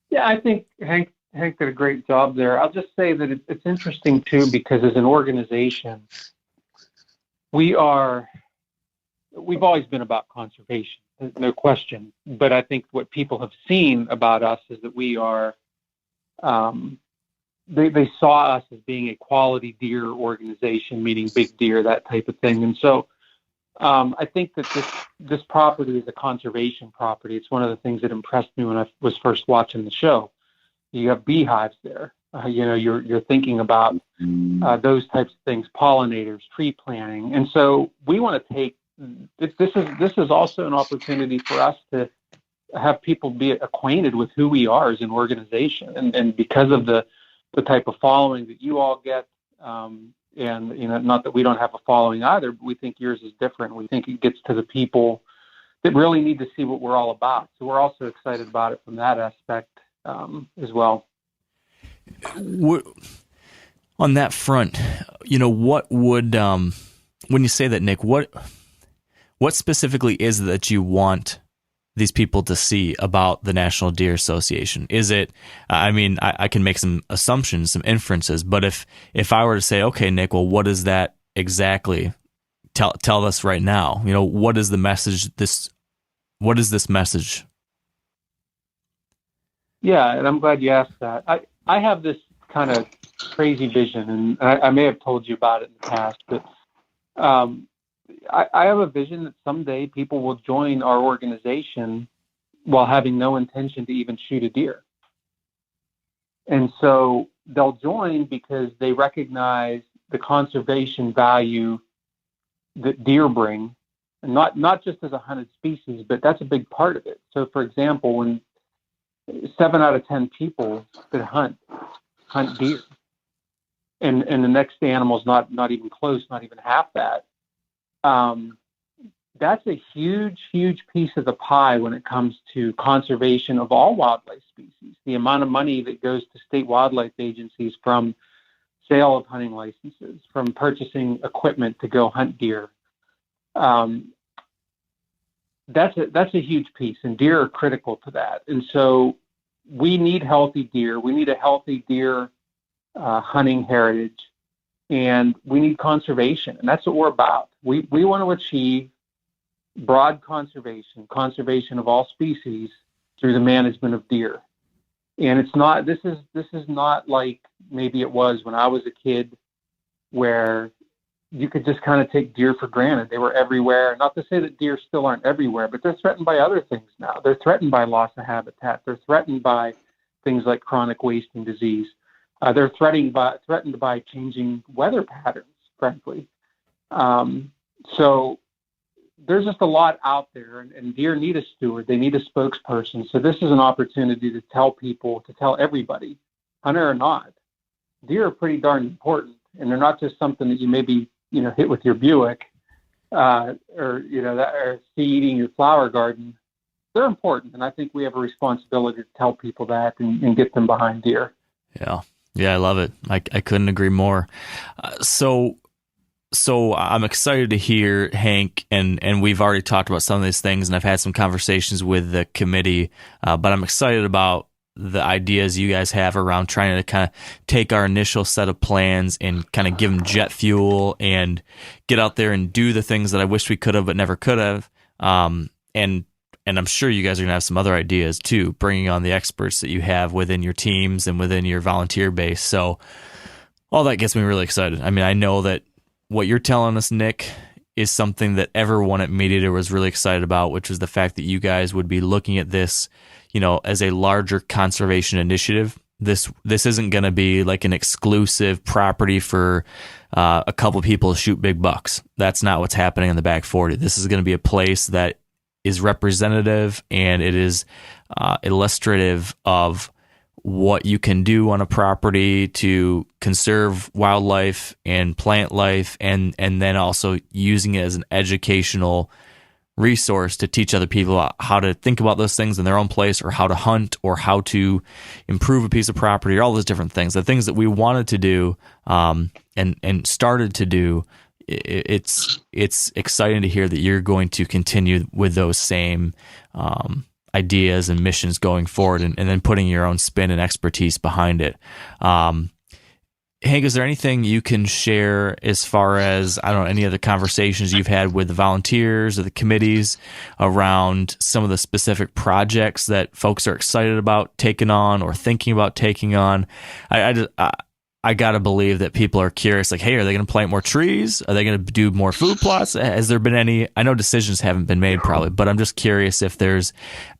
Yeah, I think Hank did a great job there. I'll just say that it's interesting too, because as an organization, we've always been about conservation, no question. But I think what people have seen about us is that we are, they saw us as being a quality deer organization, meaning big deer, that type of thing. And so I think that this property is a conservation property. It's one of the things that impressed me when I was first watching the show. You have beehives there. You're thinking about those types of things, pollinators, tree planting. And so we want to take this is also an opportunity for us to have people be acquainted with who we are as an organization. And because of the type of following that you all get, and not that we don't have a following either, but we think yours is different. We think it gets to the people that really need to see what we're all about. So we're also excited about it from that aspect as well. On that front, what would when you say that, Nick, what specifically is it that you want these people to see about the National Deer Association? Is it, I can make some assumptions, some inferences, but if I were to say, okay, Nick, well, what is that exactly? Tell us right now, what is the message? What is this message? Yeah. And I'm glad you asked that. I have this kind of crazy vision, and I may have told you about it in the past, but I have a vision that someday people will join our organization while having no intention to even shoot a deer. And so they'll join because they recognize the conservation value that deer bring, and not just as a hunted species, but that's a big part of it. So, for example, when 7 out of 10 people that hunt deer, and the next animal's not even close, not even half that. That's a huge piece of the pie when it comes to conservation of all wildlife species. The amount of money that goes to state wildlife agencies from sale of hunting licenses, from purchasing equipment to go hunt deer. That's a huge piece, and deer are critical to that. And so we need healthy deer. We need a healthy deer hunting heritage, and we need conservation, and that's what we're about. We want to achieve broad conservation of all species through the management of deer. And it's not, this is not like maybe it was when I was a kid, where you could just kind of take deer for granted. They were everywhere. Not to say that deer still aren't everywhere, but they're threatened by other things now. They're threatened by loss of habitat. They're threatened by things like chronic wasting disease. They're threatened by changing weather patterns, frankly. So there's just a lot out there, and deer need a steward. They need a spokesperson. So this is an opportunity to tell everybody, hunter or not, deer are pretty darn important, and they're not just something that you maybe hit with your Buick, or see eating your flower garden. They're important, and I think we have a responsibility to tell people that and get them behind deer. Yeah, I love it. I couldn't agree more. So I'm excited to hear, Hank, and we've already talked about some of these things, and I've had some conversations with the committee, but I'm excited about the ideas you guys have around trying to kind of take our initial set of plans and kind of give them jet fuel and get out there and do the things that I wish we could have but never could have. And I'm sure you guys are going to have some other ideas too, bringing on the experts that you have within your teams and within your volunteer base. So all that gets me really excited. I mean, I know that what you're telling us, Nick, is something that everyone at Mediator was really excited about, which was the fact that you guys would be looking at this, as a larger conservation initiative. This isn't going to be like an exclusive property for a couple people to shoot big bucks. That's not what's happening in the back 40. This is going to be a place that is representative, and it is illustrative of what you can do on a property to conserve wildlife and plant life, and then also using it as an educational resource to teach other people how to think about those things in their own place, or how to hunt, or how to improve a piece of property, or all those different things. The things that we wanted to do and started to do. It's exciting to hear that you're going to continue with those same ideas and missions going forward, and then putting your own spin and expertise behind it. Hank, is there anything you can share as far as, any other conversations you've had with the volunteers or the committees around some of the specific projects that folks are excited about taking on or thinking about taking on? I got to believe that people are curious, like, hey, are they going to plant more trees? Are they going to do more food plots? Has there been any, I know decisions haven't been made probably, but I'm just curious if there's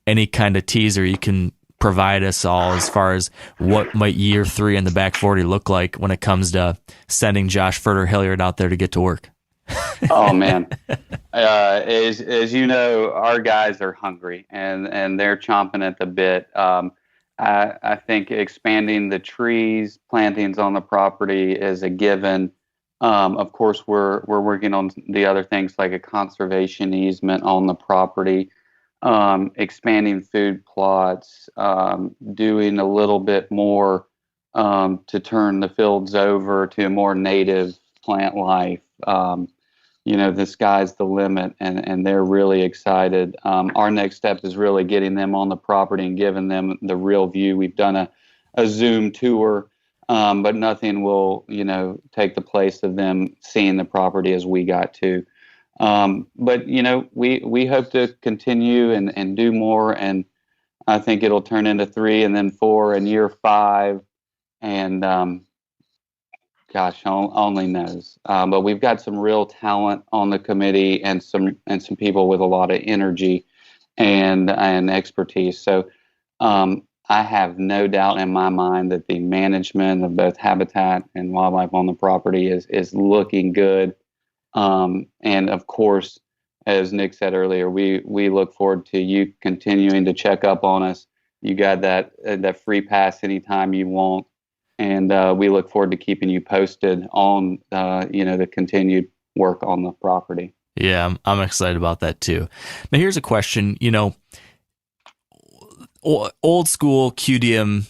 any kind of teaser you can provide us all as far as what might year 3 in the back 40 look like when it comes to sending Josh Furter-Hilliard out there to get to work. Oh man. As you know, our guys are hungry and they're chomping at the bit. I think expanding the trees, plantings on the property is a given. Of course, we're working on the other things like a conservation easement on the property, expanding food plots, doing a little bit more to turn the fields over to a more native plant life. The sky's the limit, and they're really excited. Our next step is really getting them on the property and giving them the real view. We've done a Zoom tour, but nothing will, take the place of them seeing the property as we got to. But we hope to continue and do more, and I think it'll turn into 3 and then 4 and year 5, and gosh, only knows. But we've got some real talent on the committee, and some people with a lot of energy and expertise. So I have no doubt in my mind that the management of both habitat and wildlife on the property is looking good. And of course, as Nick said earlier, we look forward to you continuing to check up on us. You got that free pass anytime you want. And we look forward to keeping you posted on, the continued work on the property. Yeah, I'm excited about that too. Now, here's a question. Old school QDM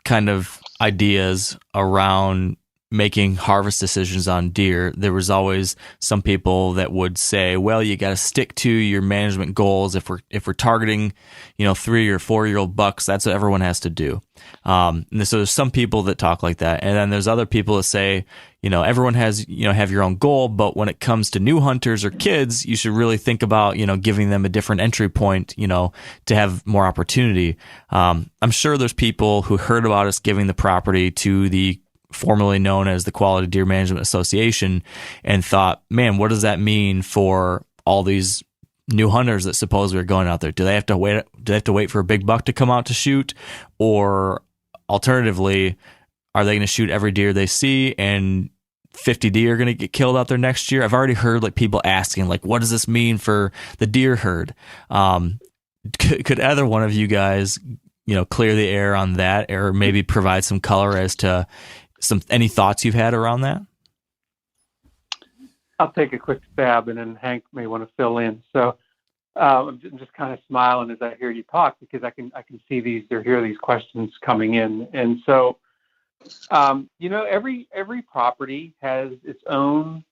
kind of ideas around making harvest decisions on deer. There was always some people that would say, well, you got to stick to your management goals. If we're targeting, 3 or 4 year old bucks, that's what everyone has to do. And so there's some people that talk like that. And then there's other people that say, everyone has, have your own goal, but when it comes to new hunters or kids, you should really think about, giving them a different entry point, to have more opportunity. I'm sure there's people who heard about us giving the property to the formerly known as the Quality Deer Management Association and thought, man, what does that mean for all these new hunters that supposedly are going out there? Do they have to wait? Do they have to wait for a big buck to come out to shoot? Or alternatively, are they going to shoot every deer they see and 50 deer are going to get killed out there next year? I've already heard people asking, what does this mean for the deer herd? Could either one of you guys, clear the air on that, or maybe provide some color as to any thoughts you've had around that? I'll take a quick stab, and then Hank may want to fill in. So I'm just kind of smiling as I hear you talk, because I can see hear these questions coming in. And so, every property has its own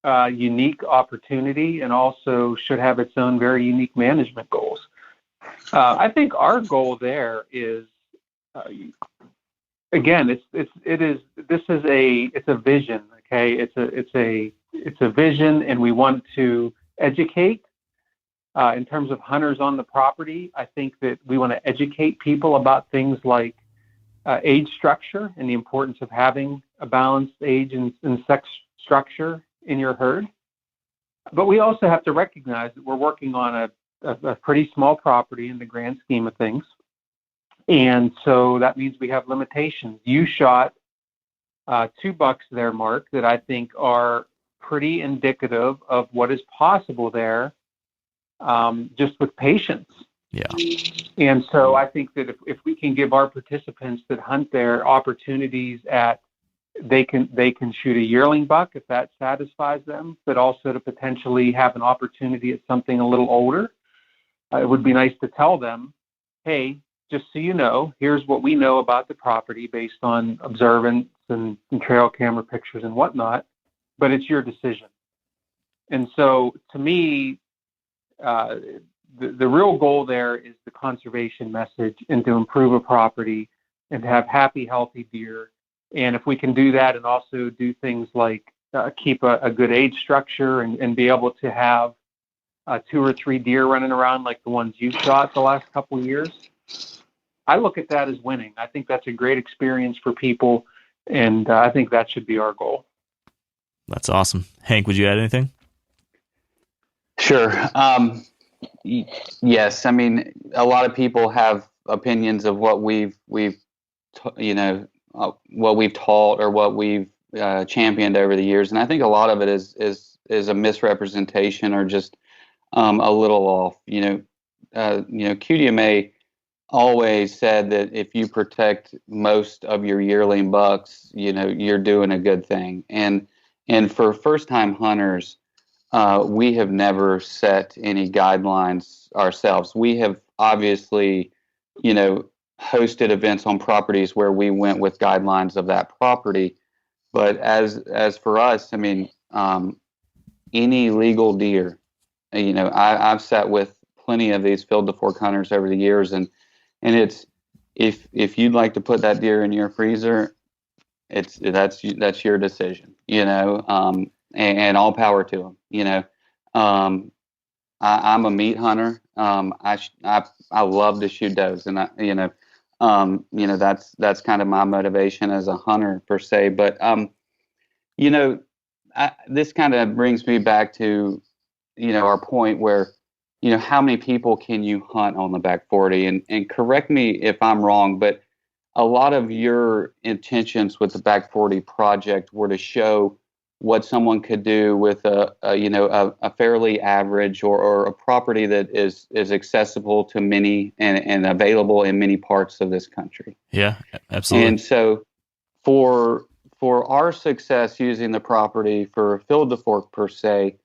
unique opportunity, and also should have its own very unique management goals. I think our goal there is, again, it's a vision. Okay, it's a vision, and we want to educate. In terms of hunters on the property, I think that we want to educate people about things like age structure and the importance of having a balanced age and sex structure in your herd. But we also have to recognize that we're working on a pretty small property in the grand scheme of things. And so that means we have limitations. You shot 2 bucks there, Mark, that I think are pretty indicative of what is possible there, just with patience. Yeah. And so I think that if we can give our participants that hunt there opportunities they can shoot a yearling buck if that satisfies them, but also to potentially have an opportunity at something a little older. It would be nice to tell them, hey, just so you know, here's what we know about the property based on observance and trail camera pictures and whatnot, but it's your decision. And so to me, the real goal there is the conservation message, and to improve a property and to have happy, healthy deer. And if we can do that and also do things like keep a good age structure and be able to have 2 or 3 deer running around like the ones you shot the last couple of years, I look at that as winning. I think that's a great experience for people, and I think that should be our goal. That's awesome. Hank, would you add anything? Sure. Yes. I mean, a lot of people have opinions of what we've taught or what we've championed over the years, and I think a lot of it is a misrepresentation or just a little off. QDMA always said that if you protect most of your yearling bucks, you're doing a good thing. And for first-time hunters, we have never set any guidelines ourselves. We have obviously, hosted events on properties where we went with guidelines of that property. But as for us, I mean, any legal deer, I've sat with plenty of these field to fork hunters over the years, and it's if you'd like to put that deer in your freezer, that's your decision, and all power to them. I'm a meat hunter. I love to shoot does, and that's kind of my motivation as a hunter per se. But This kind of brings me back to, our point where, how many people can you hunt on the back 40? And correct me if I'm wrong, but a lot of your intentions with the back 40 project were to show what someone could do with a fairly average or a property that is accessible to many and available in many parts of this country. Yeah, absolutely. And so for our success using the property for Field to Fork per se,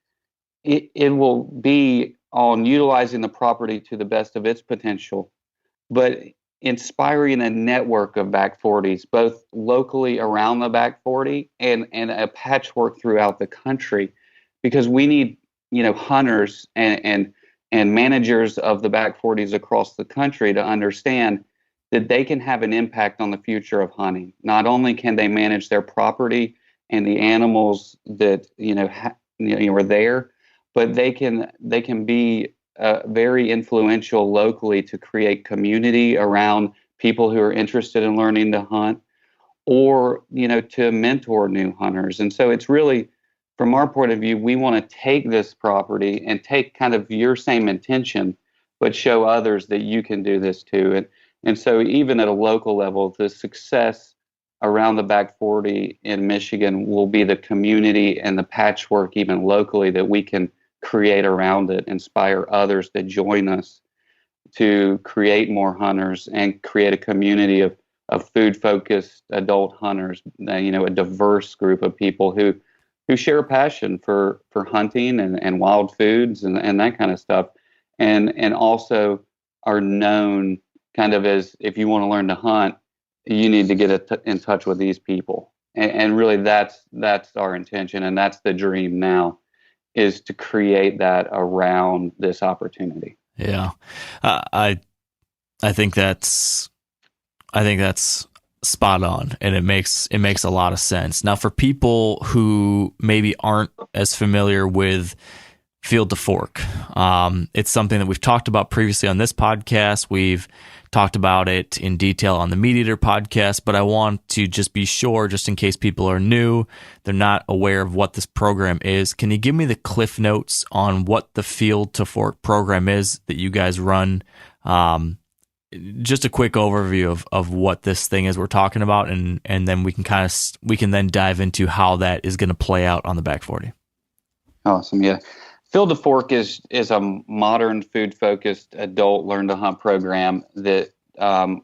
it will be on utilizing the property to the best of its potential, but inspiring a network of back 40s, both locally around the back 40 and a patchwork throughout the country, because we need, hunters and managers of the back 40s across the country to understand that they can have an impact on the future of hunting. Not only can they manage their property and the animals that, are there, but they can be very influential locally to create community around people who are interested in learning to hunt, or to mentor new hunters. And so it's really, from our point of view, we want to take this property and take kind of your same intention, but show others that you can do this too. And so even at a local level, the success around the back 40 in Michigan will be the community and the patchwork even locally that we can create around it, inspire others to join us to create more hunters and create a community of food-focused adult hunters, a diverse group of people who share a passion for hunting and wild foods and that kind of stuff, and also are known kind of as, if you want to learn to hunt, you need to get in touch with these people. And really that's our intention, and that's the dream now, is to create that around this opportunity. Yeah. I think that's spot on, and it makes a lot of sense. Now, for people who maybe aren't as familiar with Field to Fork, it's something that we've talked about previously on this podcast. We've talked about it in detail on the Meat Eater podcast, but I want to just be sure, just in case people are new, they're not aware of what this program is. Can you give me the cliff notes on what the Field to Fork program is that you guys run? Just a quick overview of what this thing is we're talking about, and then we can then dive into how that is going to play out on the back 40. Awesome. Yeah. Field to Fork is a modern food-focused adult learn-to-hunt program that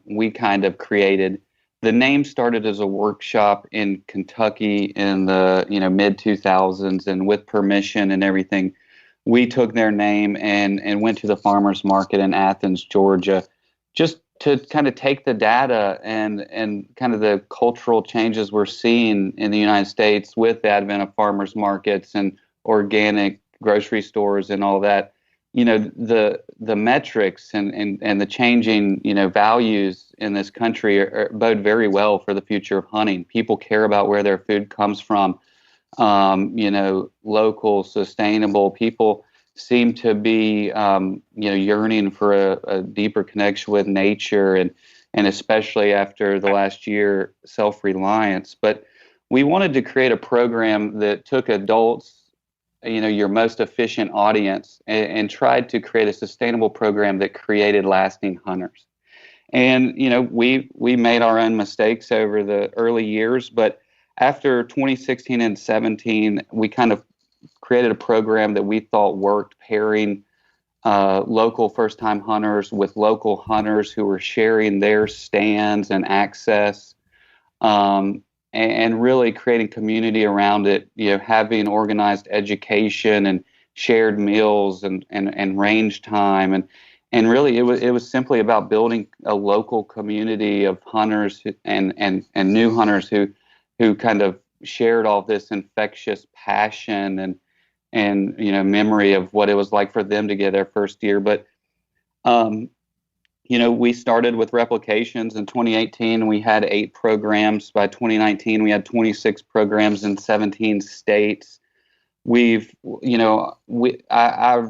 we kind of created. The name started as a workshop in Kentucky in the mid-2000s, and with permission and everything, we took their name and went to the farmers market in Athens, Georgia, just to kind of take the data and kind of the cultural changes we're seeing in the United States with the advent of farmers markets and organic grocery stores and all that, the metrics and the changing, values in this country bode very well for the future of hunting. People care about where their food comes from. Local, sustainable. People seem to be, yearning for a deeper connection with nature and especially after the last year, self-reliance. But we wanted to create a program that took adults, your most efficient audience, and tried to create a sustainable program that created lasting hunters. And, we made our own mistakes over the early years, but after 2016 and 17, we kind of created a program that we thought worked, pairing local first-time hunters with local hunters who were sharing their stands and access, and really creating community around it, having organized education and shared meals and range time. And really it was simply about building a local community of hunters and new hunters who kind of shared all this infectious passion and memory of what it was like for them to get their first deer. But we started with replications in 2018. We had 8 programs. By 2019, we had 26 programs in 17 states. I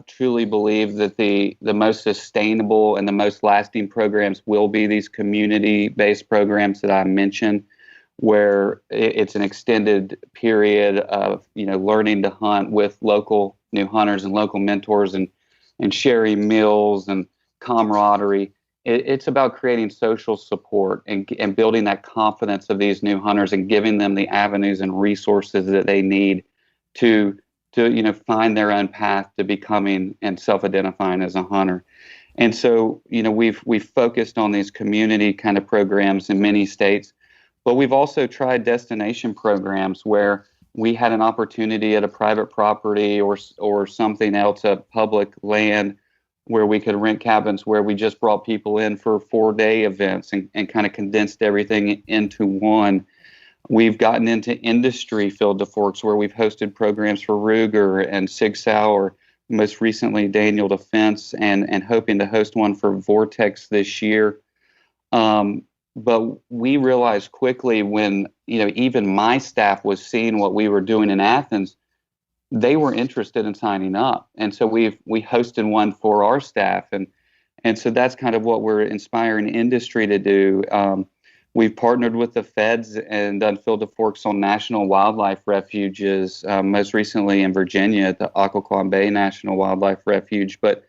truly believe that the most sustainable and the most lasting programs will be these community-based programs that I mentioned, where it's an extended period of, learning to hunt with local new hunters and local mentors, and sharing meals and camaraderie. It's about creating social support and building that confidence of these new hunters and giving them the avenues and resources that they need to find their own path to becoming and self-identifying as a hunter. And so, we've focused on these community kind of programs in many states, but we've also tried destination programs where we had an opportunity at a private property or something else, a public land, where we could rent cabins where we just brought people in for 4-day events and kind of condensed everything into one. We've gotten into industry field to forks where we've hosted programs for Ruger and Sig Sauer, most recently Daniel Defense, and hoping to host one for Vortex this year. But we realized quickly when, even my staff was seeing what we were doing in Athens, they were interested in signing up. And so we hosted one for our staff. And so that's kind of what we're inspiring industry to do. We've partnered with the feds and done field to forks on national wildlife refuges, most recently in Virginia at the Occoquan Bay National Wildlife Refuge. But,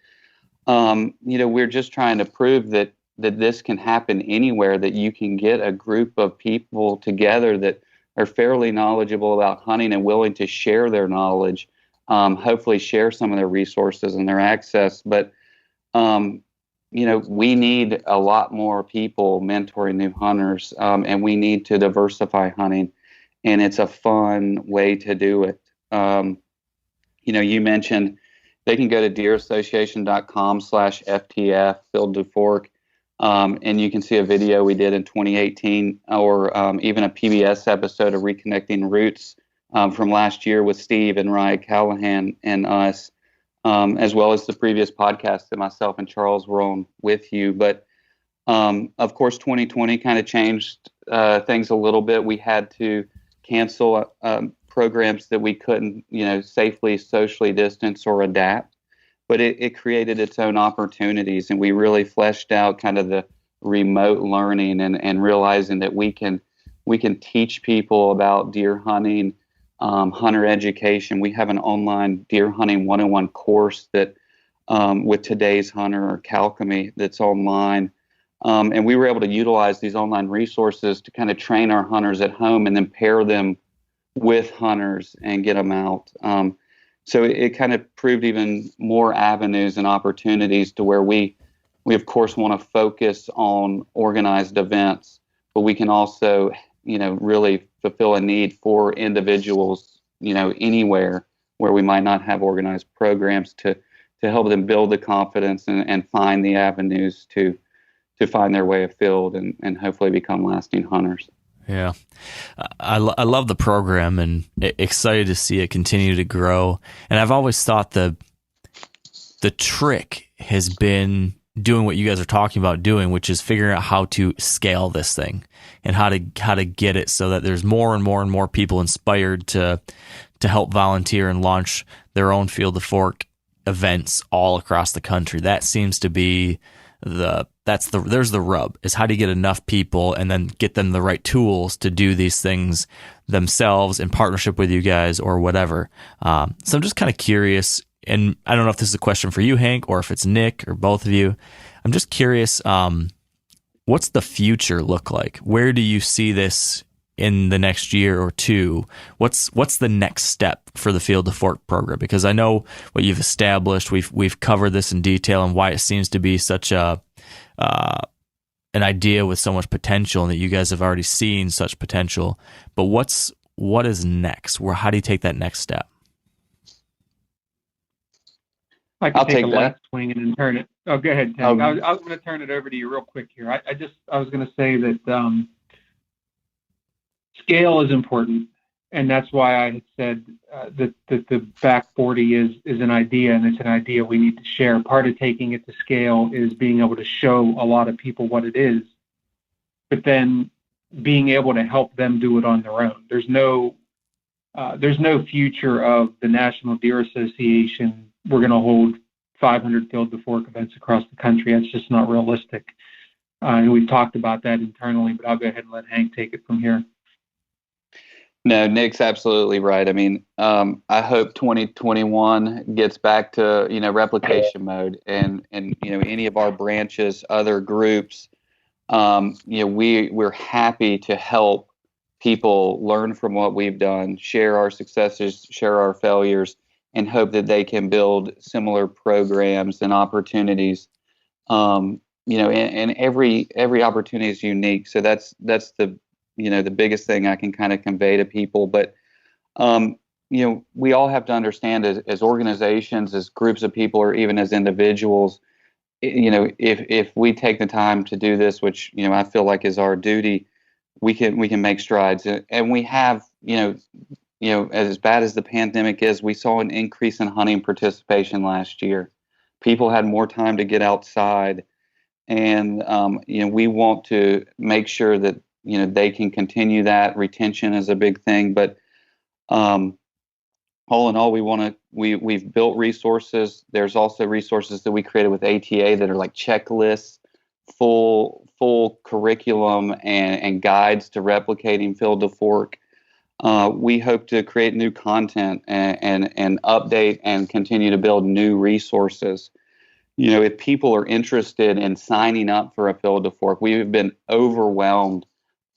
we're just trying to prove that this can happen anywhere, that you can get a group of people together that are fairly knowledgeable about hunting and willing to share their knowledge, hopefully share some of their resources and their access. But, we need a lot more people mentoring new hunters, and we need to diversify hunting, and it's a fun way to do it. You mentioned they can go to deerassociation.com/FTF, field to fork, and you can see a video we did in 2018, or even a PBS episode of Reconnecting Roots from last year with Steve and Ryan Callahan and us, as well as the previous podcast that myself and Charles were on with you. But of course, 2020 kind of changed things a little bit. We had to cancel programs that we couldn't, safely socially distance or adapt. But it created its own opportunities, and we really fleshed out kind of the remote learning and realizing that we can teach people about deer hunting, hunter education. We have an online deer hunting 101 course that with Today's Hunter or Calcemy that's online. And we were able to utilize these online resources to kind of train our hunters at home and then pair them with hunters and get them out. So it kind of proved even more avenues and opportunities to where we of course want to focus on organized events, but we can also, really fulfill a need for individuals, anywhere where we might not have organized programs to help them build the confidence and find the avenues to find their way afield and hopefully become lasting hunters. Yeah. I love the program and excited to see it continue to grow. And I've always thought the trick has been doing what you guys are talking about doing, which is figuring out how to scale this thing and how to get it so that there's more and more and more people inspired to help volunteer and launch their own field to fork events all across the country. That seems to be there's the rub, is how do you get enough people and then get them the right tools to do these things themselves in partnership with you guys or whatever. So I'm just kind of curious, and I don't know if this is a question for you, Hank, or if it's Nick or both of you. I'm just curious, what's the future look like? Where do you see this in the next year or two? What's the next step for the Field to Fork program? Because I know what you've established. We've covered this in detail and why it seems to be such an idea with so much potential, and that you guys have already seen such potential. But what is next? How do you take that next step? I'll take a left swing and then turn it. Oh, go ahead, Hank. I was going to turn it over to you real quick here. I was going to say that scale is important, and that's why I had said that the back 40 is an idea, and it's an idea we need to share. Part of taking it to scale is being able to show a lot of people what it is, but then being able to help them do it on their own. There's no future of the National Deer Association. We're going to hold 500 field to fork events across the country. That's just not realistic. And we've talked about that internally, but I'll go ahead and let Hank take it from here. No, Nick's absolutely right. I mean, I hope 2021 gets back to, replication mode, and any of our branches, other groups, we're happy to help people learn from what we've done, share our successes, share our failures, and hope that they can build similar programs and opportunities. And every opportunity is unique. So that's the the biggest thing I can kind of convey to people. But we all have to understand as organizations, as groups of people, or even as individuals, if we take the time to do this, which I feel like is our duty, we can make strides. And we have, as bad as the pandemic is, we saw an increase in hunting participation last year. People had more time to get outside, and we want to make sure that they can continue that. Retention is a big thing, but all in all, we've built resources. There's also resources that we created with ATA that are like checklists, full curriculum, and guides to replicating field to fork. We hope to create new content and update and continue to build new resources. If people are interested in signing up for a field to fork, we've been overwhelmed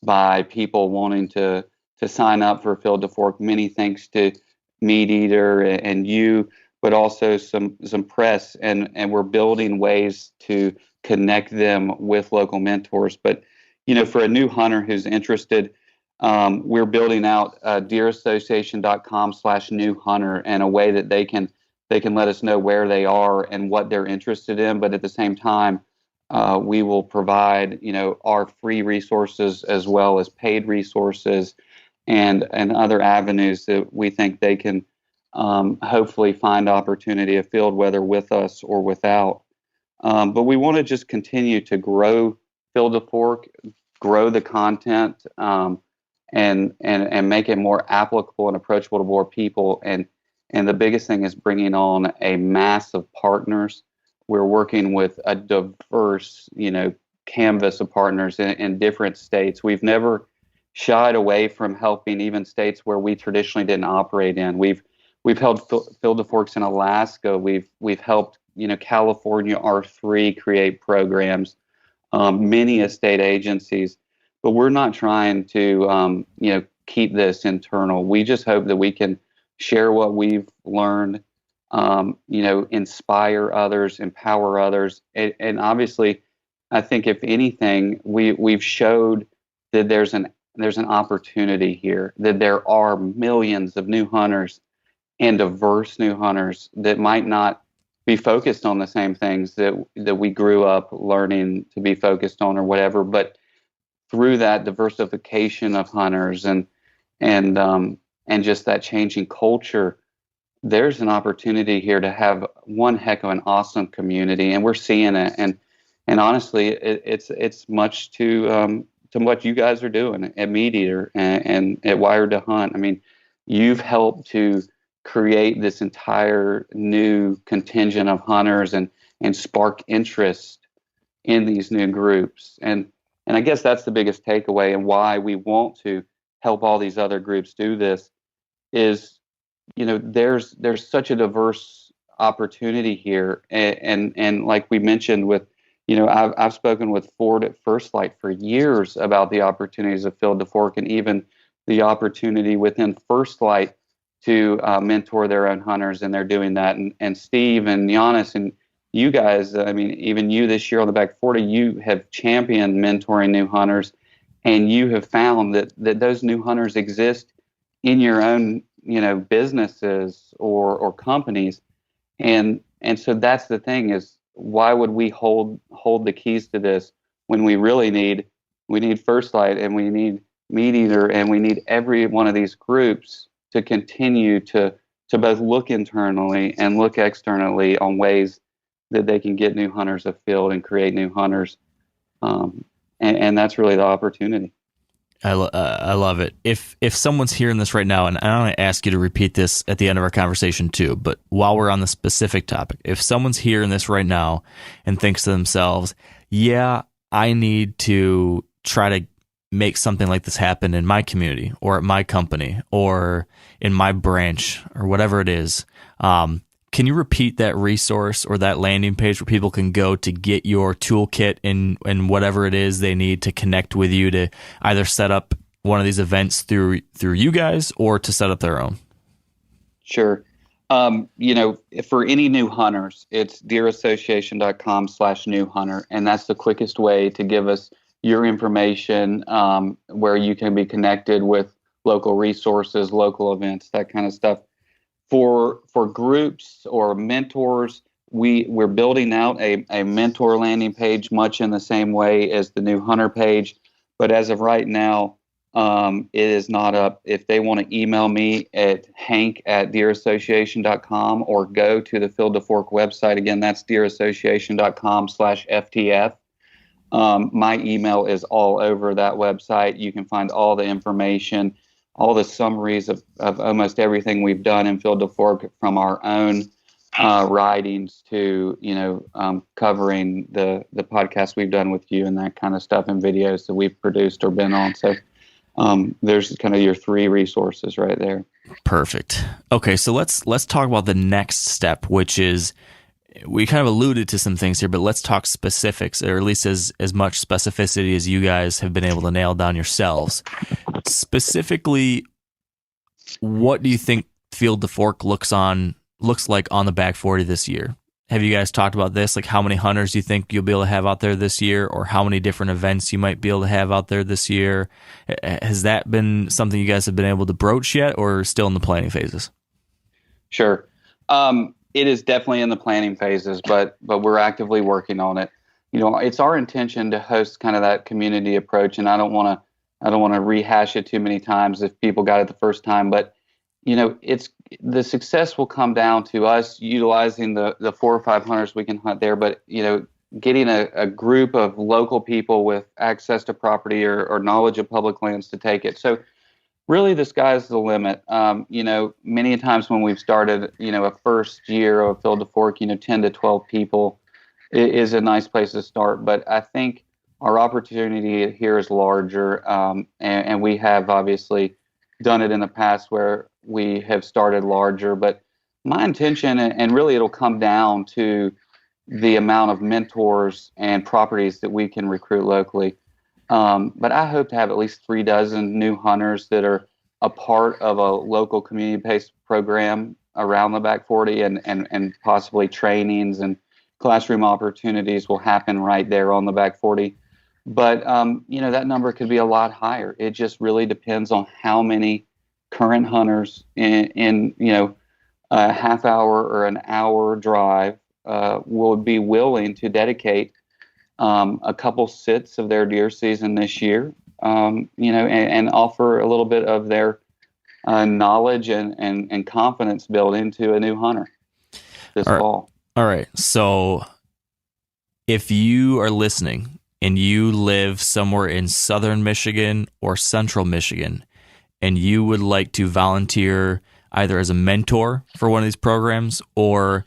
by people wanting to sign up for a field to fork. Many thanks to Meat Eater and you, but also some press, and we're building ways to connect them with local mentors. But for a new hunter who's interested, we're building out deerassociation.com/new hunter in a way that they can let us know where they are and what they're interested in. But at the same time, we will provide our free resources as well as paid resources and other avenues that we think they can hopefully find opportunity of field, whether with us or without. But we want to just continue to grow Field to Fork, grow the content, and make it more applicable and approachable to more people. And the biggest thing is bringing on a mass of partners. We're working with a diverse, canvas of partners in different states. We've never shied away from helping even states where we traditionally didn't operate in. We've held field to forks in Alaska. We've helped California R3 create programs, many state agencies. But we're not trying to keep this internal. We just hope that we can share what we've learned, inspire others, empower others, and obviously, I think if anything, we've showed that there's an opportunity here, that there are millions of new hunters and diverse new hunters that might not be focused on the same things that we grew up learning to be focused on or whatever, but through that diversification of hunters and just that changing culture, there's an opportunity here to have one heck of an awesome community, and we're seeing it. And honestly, it's much to what you guys are doing at Meat Eater and at Wired to Hunt. I mean, you've helped to create this entire new contingent of hunters and spark interest in these new groups. And I guess that's the biggest takeaway, and why we want to help all these other groups do this is, there's such a diverse opportunity here. And like we mentioned with, I've spoken with Ford at First Light for years about the opportunities of Field to Fork, and even the opportunity within First Light to mentor their own hunters, and they're doing that. And Steve and Giannis and you guys, I mean, even you this year on the Back 40, you have championed mentoring new hunters, and you have found that those new hunters exist in your own, businesses or companies. And so that's the thing is, why would we hold the keys to this when we really need First Light, and we need Meat Eater, and we need every one of these groups to continue to both look internally and look externally on ways that they can get new hunters afield and create new hunters. And that's really the opportunity. I love it. If someone's hearing this right now, and I want to ask you to repeat this at the end of our conversation too, but while we're on the specific topic, if someone's hearing this right now and thinks to themselves, yeah, I need to try to make something like this happen in my community or at my company or in my branch or whatever it is. Can you repeat that resource or that landing page where people can go to get your toolkit and whatever it is they need to connect with you to either set up one of these events through you guys or to set up their own? Sure. For any new hunters, it's deerassociation.com/new hunter. And that's the quickest way to give us your information, where you can be connected with local resources, local events, that kind of stuff. For groups or mentors, we're building out a mentor landing page much in the same way as the new hunter page. But as of right now, it is not up. If they want to email me at hank@deerassociation.com or go to the Field to Fork website, again, that's deerassociation.com/FTF. My email is all over that website. You can find all the information, all the summaries of almost everything we've done in Field to Fork, from our own writings to, covering the podcast we've done with you and that kind of stuff, and videos that we've produced or been on. So there's kind of your three resources right there. Perfect. Okay, so let's talk about the next step, which is, we kind of alluded to some things here, but let's talk specifics, or at least as much specificity as you guys have been able to nail down yourselves. Specifically, what do you think Field to Fork looks like on the back 40 this year? Have you guys talked about this? Like, how many hunters do you think you'll be able to have out there this year, or how many different events you might be able to have out there this year? Has that been something you guys have been able to broach yet, or still in the planning phases? Sure. It is definitely in the planning phases, but we're actively working on it. It's our intention to host kind of that community approach, and I don't want to rehash it too many times if people got it the first time, but it's the success will come down to us utilizing the 4 or 5 hunters we can hunt there, but getting a group of local people with access to property or knowledge of public lands to take it. So really, the sky's the limit. Many times when we've started, a first year of Field to Fork, 10 to 12 people is a nice place to start. But I think our opportunity here is larger, and we have obviously done it in the past where we have started larger. But my intention, and really it'll come down to the amount of mentors and properties that we can recruit locally. But I hope to have at least 36 new hunters that are a part of a local community-based program around the back 40, and possibly trainings and classroom opportunities will happen right there on the back 40. But, that number could be a lot higher. It just really depends on how many current hunters in a half hour or an hour drive will be willing to dedicate a couple sits of their deer season this year, and offer a little bit of their knowledge and confidence built into a new hunter this fall. All right. So if you are listening and you live somewhere in southern Michigan or central Michigan, and you would like to volunteer either as a mentor for one of these programs or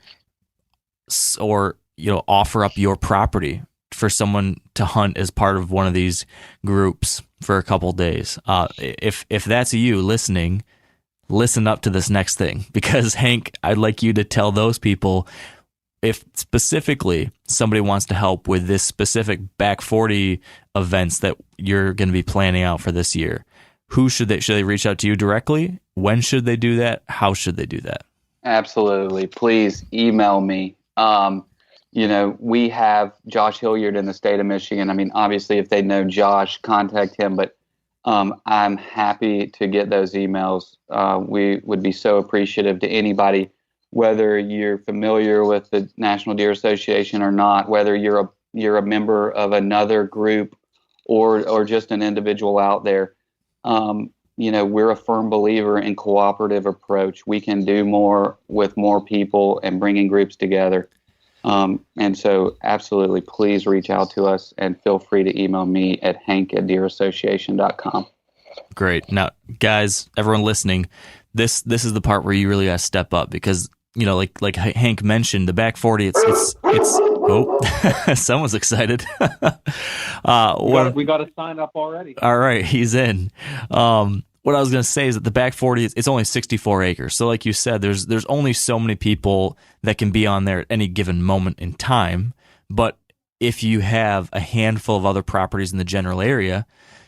offer up your property for someone to hunt as part of one of these groups for a couple days. If that's you listening, listen up to this next thing, because Hank, I'd like you to tell those people, if specifically somebody wants to help with this specific back 40 events that you're going to be planning out for this year, should they reach out to you directly? When should they do that? How should they do that? Absolutely. Please email me. We have Josh Hilliard in the state of Michigan. I mean, obviously, if they know Josh, contact him. But I'm happy to get those emails. We would be so appreciative to anybody, whether you're familiar with the National Deer Association or not, whether you're a member of another group or just an individual out there. We're a firm believer in cooperative approach. We can do more with more people and bringing groups together. And so absolutely, please reach out to us and feel free to email me at hank@deerassociation.com. Great. Now, guys, everyone listening, this is the part where you really got to step up, because, like Hank mentioned, the back 40, it's Oh, someone's excited. We got to sign up already. All right, he's in. What I was going to say is that the back 40, it's only 64 acres. So like you said, there's only so many people that can be on there at any given moment in time. But if you have a handful of other properties in the general area,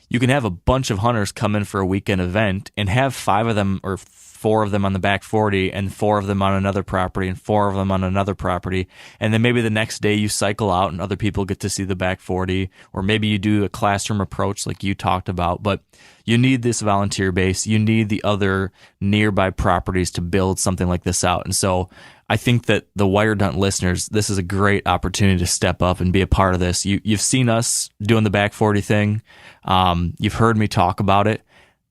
you can have a bunch of hunters come in for a weekend event and have 5 of them or 4 of them on the back 40 and 4 of them on another property and 4 of them on another property. And then maybe the next day you cycle out and other people get to see the back 40, or maybe you do a classroom approach like you talked about. But you need this volunteer base. You need the other nearby properties to build something like this out. And so I think that the Wired Hunt listeners, this is a great opportunity to step up and be a part of this. You've seen us doing the back 40 thing. You've heard me talk about it.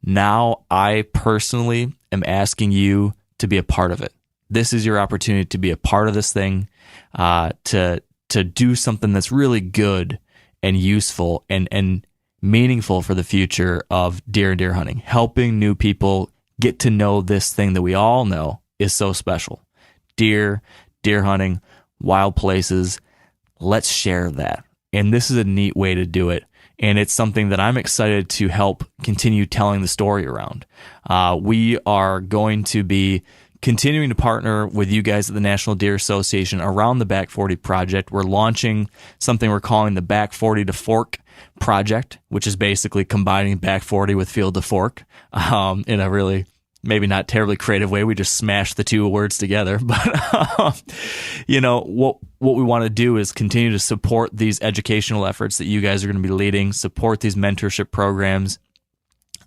Now I personally am asking you to be a part of it. This is your opportunity to be a part of this thing, to do something that's really good and useful and meaningful for the future of deer and deer hunting, helping new people get to know this thing that we all know is so special. Deer hunting, wild places. Let's share that. And this is a neat way to do it. And it's something that I'm excited to help continue telling the story around. We are going to be continuing to partner with you guys at the National Deer Association around the Back 40 project. We're launching something we're calling the Back 40 to Fork project, which is basically combining Back 40 with Field to Fork in a really maybe not terribly creative way. We just smashed the 2 words together. But, what we want to do is continue to support these educational efforts that you guys are going to be leading, support these mentorship programs.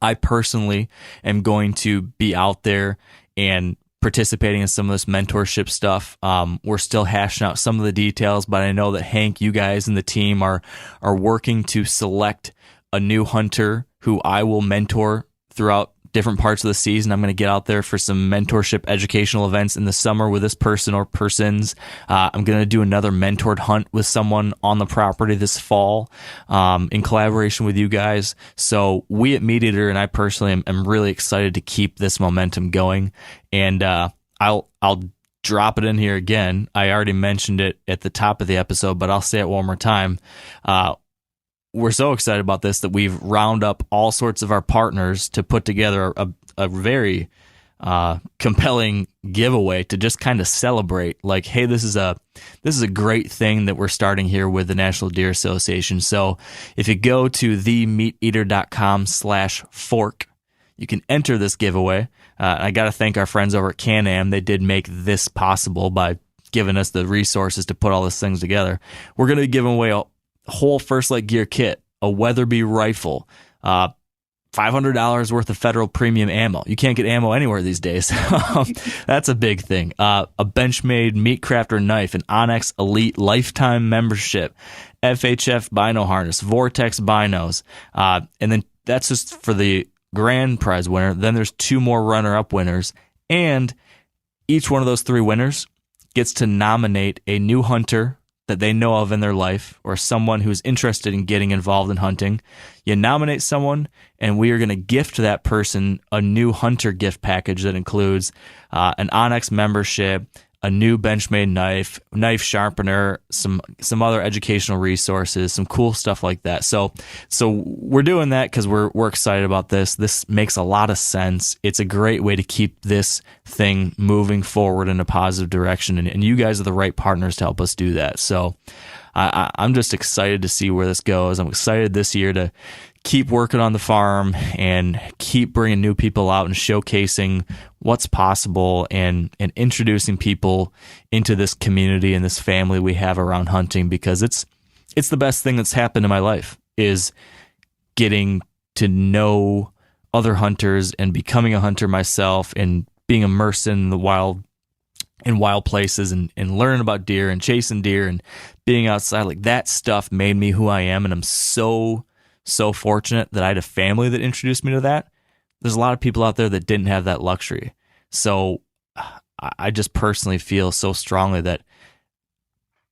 I personally am going to be out there and participating in some of this mentorship stuff. We're still hashing out some of the details, but I know that Hank, you guys and the team are working to select a new hunter who I will mentor throughout different parts of the season. I'm going to get out there for some mentorship educational events in the summer with this person or persons. I'm going to do another mentored hunt with someone on the property this fall in collaboration with you guys. So we at Meat Eater and I personally am really excited to keep this momentum going. And I'll drop it in here again. I already mentioned it at the top of the episode, but I'll say it one more time. We're so excited about this that we've round up all sorts of our partners to put together a very compelling giveaway to just kind of celebrate, like, hey, this is a great thing that we're starting here with the National Deer Association. So if you go to themeateater.com/fork, you can enter this giveaway. I got to thank our friends over at Can-Am. They did make this possible by giving us the resources to put all these things together. We're going to be giving away a whole First Light Gear kit, a Weatherby rifle, $500 worth of federal premium ammo. You can't get ammo anywhere these days. That's a big thing. A Benchmade Meat Crafter knife, an Onyx Elite lifetime membership, FHF bino harness, Vortex binos, and then that's just for the grand prize winner. Then there's 2 more runner-up winners, and each one of those 3 winners gets to nominate a new hunter that they know of in their life or someone who's interested in getting involved in hunting. You nominate someone, and we are going to gift that person a new hunter gift package that includes an Onyx membership, a new Benchmade knife sharpener, some other educational resources, some cool stuff like that. So we're doing that because we're excited about this. This makes a lot of sense. It's a great way to keep this thing moving forward in a positive direction, and you guys are the right partners to help us do that. So I'm just excited to see where this goes. I'm excited this year to keep working on the farm and keep bringing new people out and showcasing what's possible and introducing people into this community and this family we have around hunting, because it's the best thing that's happened in my life, is getting to know other hunters and becoming a hunter myself and being immersed in the wild places and learning about deer and chasing deer and being outside. Like, that stuff made me who I am, and I'm so fortunate that I had a family that introduced me to that. There's a lot of people out there that didn't have that luxury. So I just personally feel so strongly that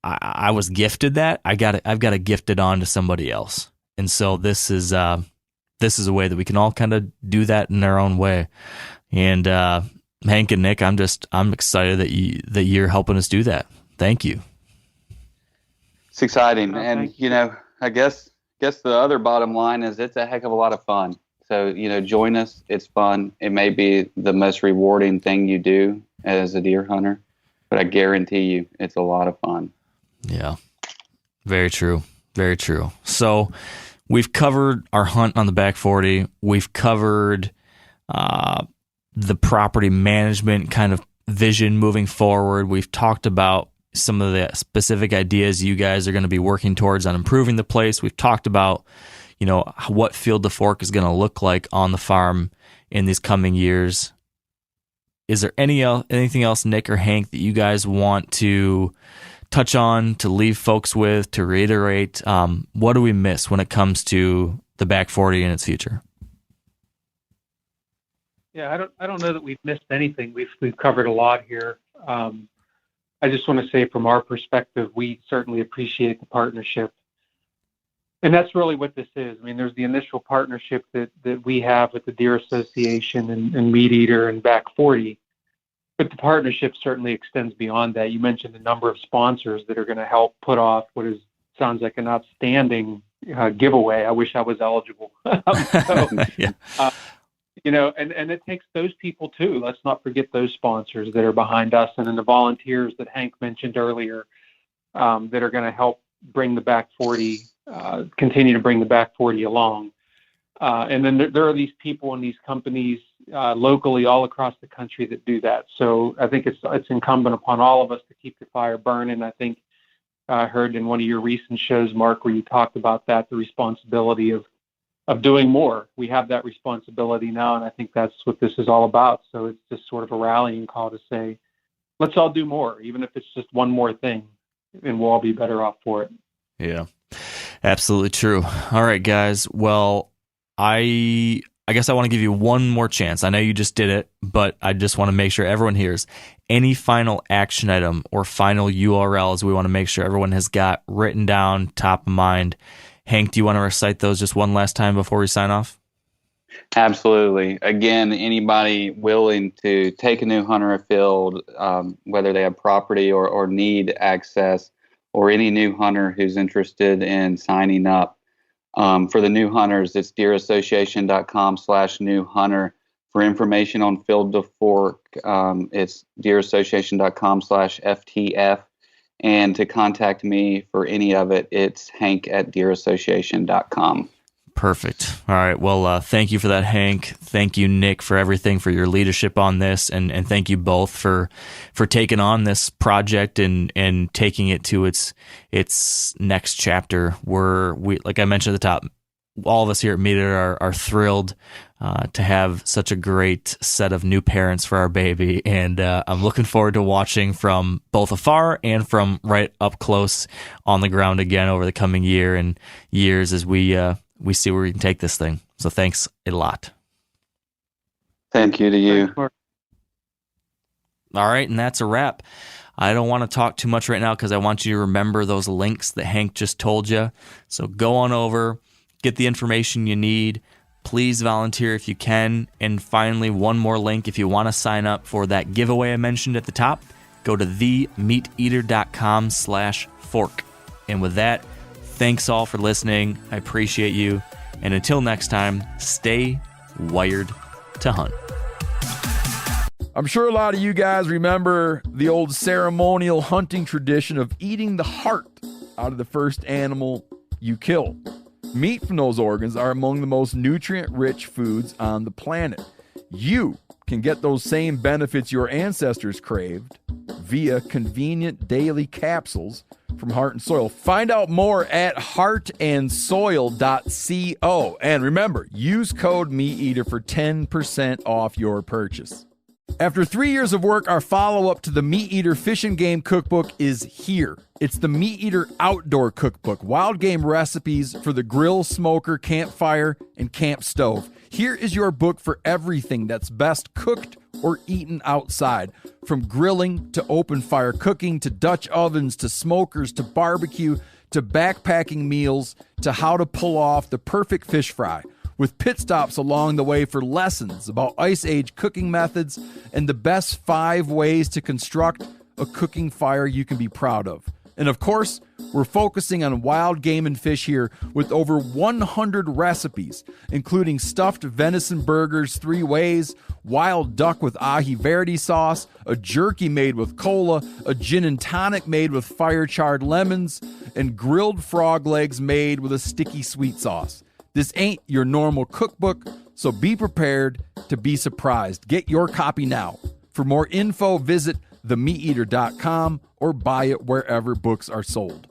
I was gifted that. I've got to gift it on to somebody else. And so this is a way that we can all kind of do that in our own way. And Hank and Nick, I'm excited that you're helping us do that. Thank you. It's exciting. Oh, And, I guess the other bottom line is it's a heck of a lot of fun. So, join us. It's fun. It may be the most rewarding thing you do as a deer hunter, but I guarantee you it's a lot of fun. Yeah, very true. Very true. So we've covered our hunt on the back 40. We've covered the property management kind of vision moving forward. We've talked about some of the specific ideas you guys are going to be working towards on improving the place. We've talked about, what Field to Fork is going to look like on the farm in these coming years. Is there anything else, Nick or Hank, that you guys want to touch on, to leave folks with, to reiterate? What do we miss when it comes to the back 40 and its future? Yeah, I don't know that we've missed anything. We've covered a lot here. I just want to say, from our perspective, we certainly appreciate the partnership, and that's really what this is. I mean, there's the initial partnership that we have with the Deer Association and Meat Eater and Back 40, but the partnership certainly extends beyond that. You mentioned a number of sponsors that are going to help put off sounds like an outstanding giveaway. I wish I was eligible. Yeah. And it takes those people too. Let's not forget those sponsors that are behind us, and then the volunteers that Hank mentioned earlier that are going to help bring the back 40, continue to bring the back 40 along. And then there are these people and these companies locally all across the country that do that. So I think it's incumbent upon all of us to keep the fire burning. I think I heard in one of your recent shows, Mark, where you talked about that, the responsibility of doing more. We have that responsibility now, and I think that's what this is all about. So it's just sort of a rallying call to say, let's all do more, even if it's just one more thing, and we'll all be better off for it. Yeah, absolutely true. All right, guys. Well, I guess I want to give you one more chance. I know you just did it, but I just want to make sure everyone hears. Any final action item or final URLs we want to make sure everyone has got written down, top of mind. Hank, do you want to recite those just one last time before we sign off? Absolutely. Again, anybody willing to take a new hunter afield, whether they have property or need access, or any new hunter who's interested in signing up. For the new hunters, it's deerassociation.com/new hunter. For information on Field to Fork, it's deerassociation.com/FTF. And to contact me for any of it, it's hank@deerassociation.com. Perfect. All right. Well, thank you for that, Hank. Thank you, Nick, for everything, for your leadership on this. And thank you both for taking on this project and taking it to its next chapter. We, like I mentioned at the top, all of us here at Meat Eater are thrilled to have such a great set of new parents for our baby. And I'm looking forward to watching from both afar and from right up close on the ground again over the coming year and years as we see where we can take this thing. So thanks a lot. Thank you to you. Thanks, Mark. All right, and that's a wrap. I don't want to talk too much right now because I want you to remember those links that Hank just told you. So go on over, get the information you need. Please volunteer if you can. And finally, one more link. If you want to sign up for that giveaway I mentioned at the top, go to themeateater.com/fork. And with that, thanks all for listening. I appreciate you. And until next time, stay wired to hunt. I'm sure a lot of you guys remember the old ceremonial hunting tradition of eating the heart out of the first animal you kill. Meat from those organs are among the most nutrient-rich foods on the planet. You can get those same benefits your ancestors craved via convenient daily capsules from Heart and Soil. Find out more at heartandsoil.co. And remember, use code MeatEater for 10% off your purchase. After 3 years of work, our follow-up to the Meat Eater Fish and Game Cookbook is here. It's the Meat Eater Outdoor Cookbook, wild game recipes for the grill, smoker, campfire, and camp stove. Here is your book for everything that's best cooked or eaten outside, from grilling to open fire cooking to Dutch ovens to smokers to barbecue to backpacking meals to how to pull off the perfect fish fry, with pit stops along the way for lessons about Ice Age cooking methods and the best 5 ways to construct a cooking fire you can be proud of. And of course, We're focusing on wild game and fish here with over 100 recipes, including stuffed venison burgers 3 ways, wild duck with ahi verde sauce, a jerky made with cola, a gin and tonic made with fire-charred lemons, and grilled frog legs made with a sticky sweet sauce. This ain't your normal cookbook, so be prepared to be surprised. Get your copy now. For more info, visit themeateater.com or buy it wherever books are sold.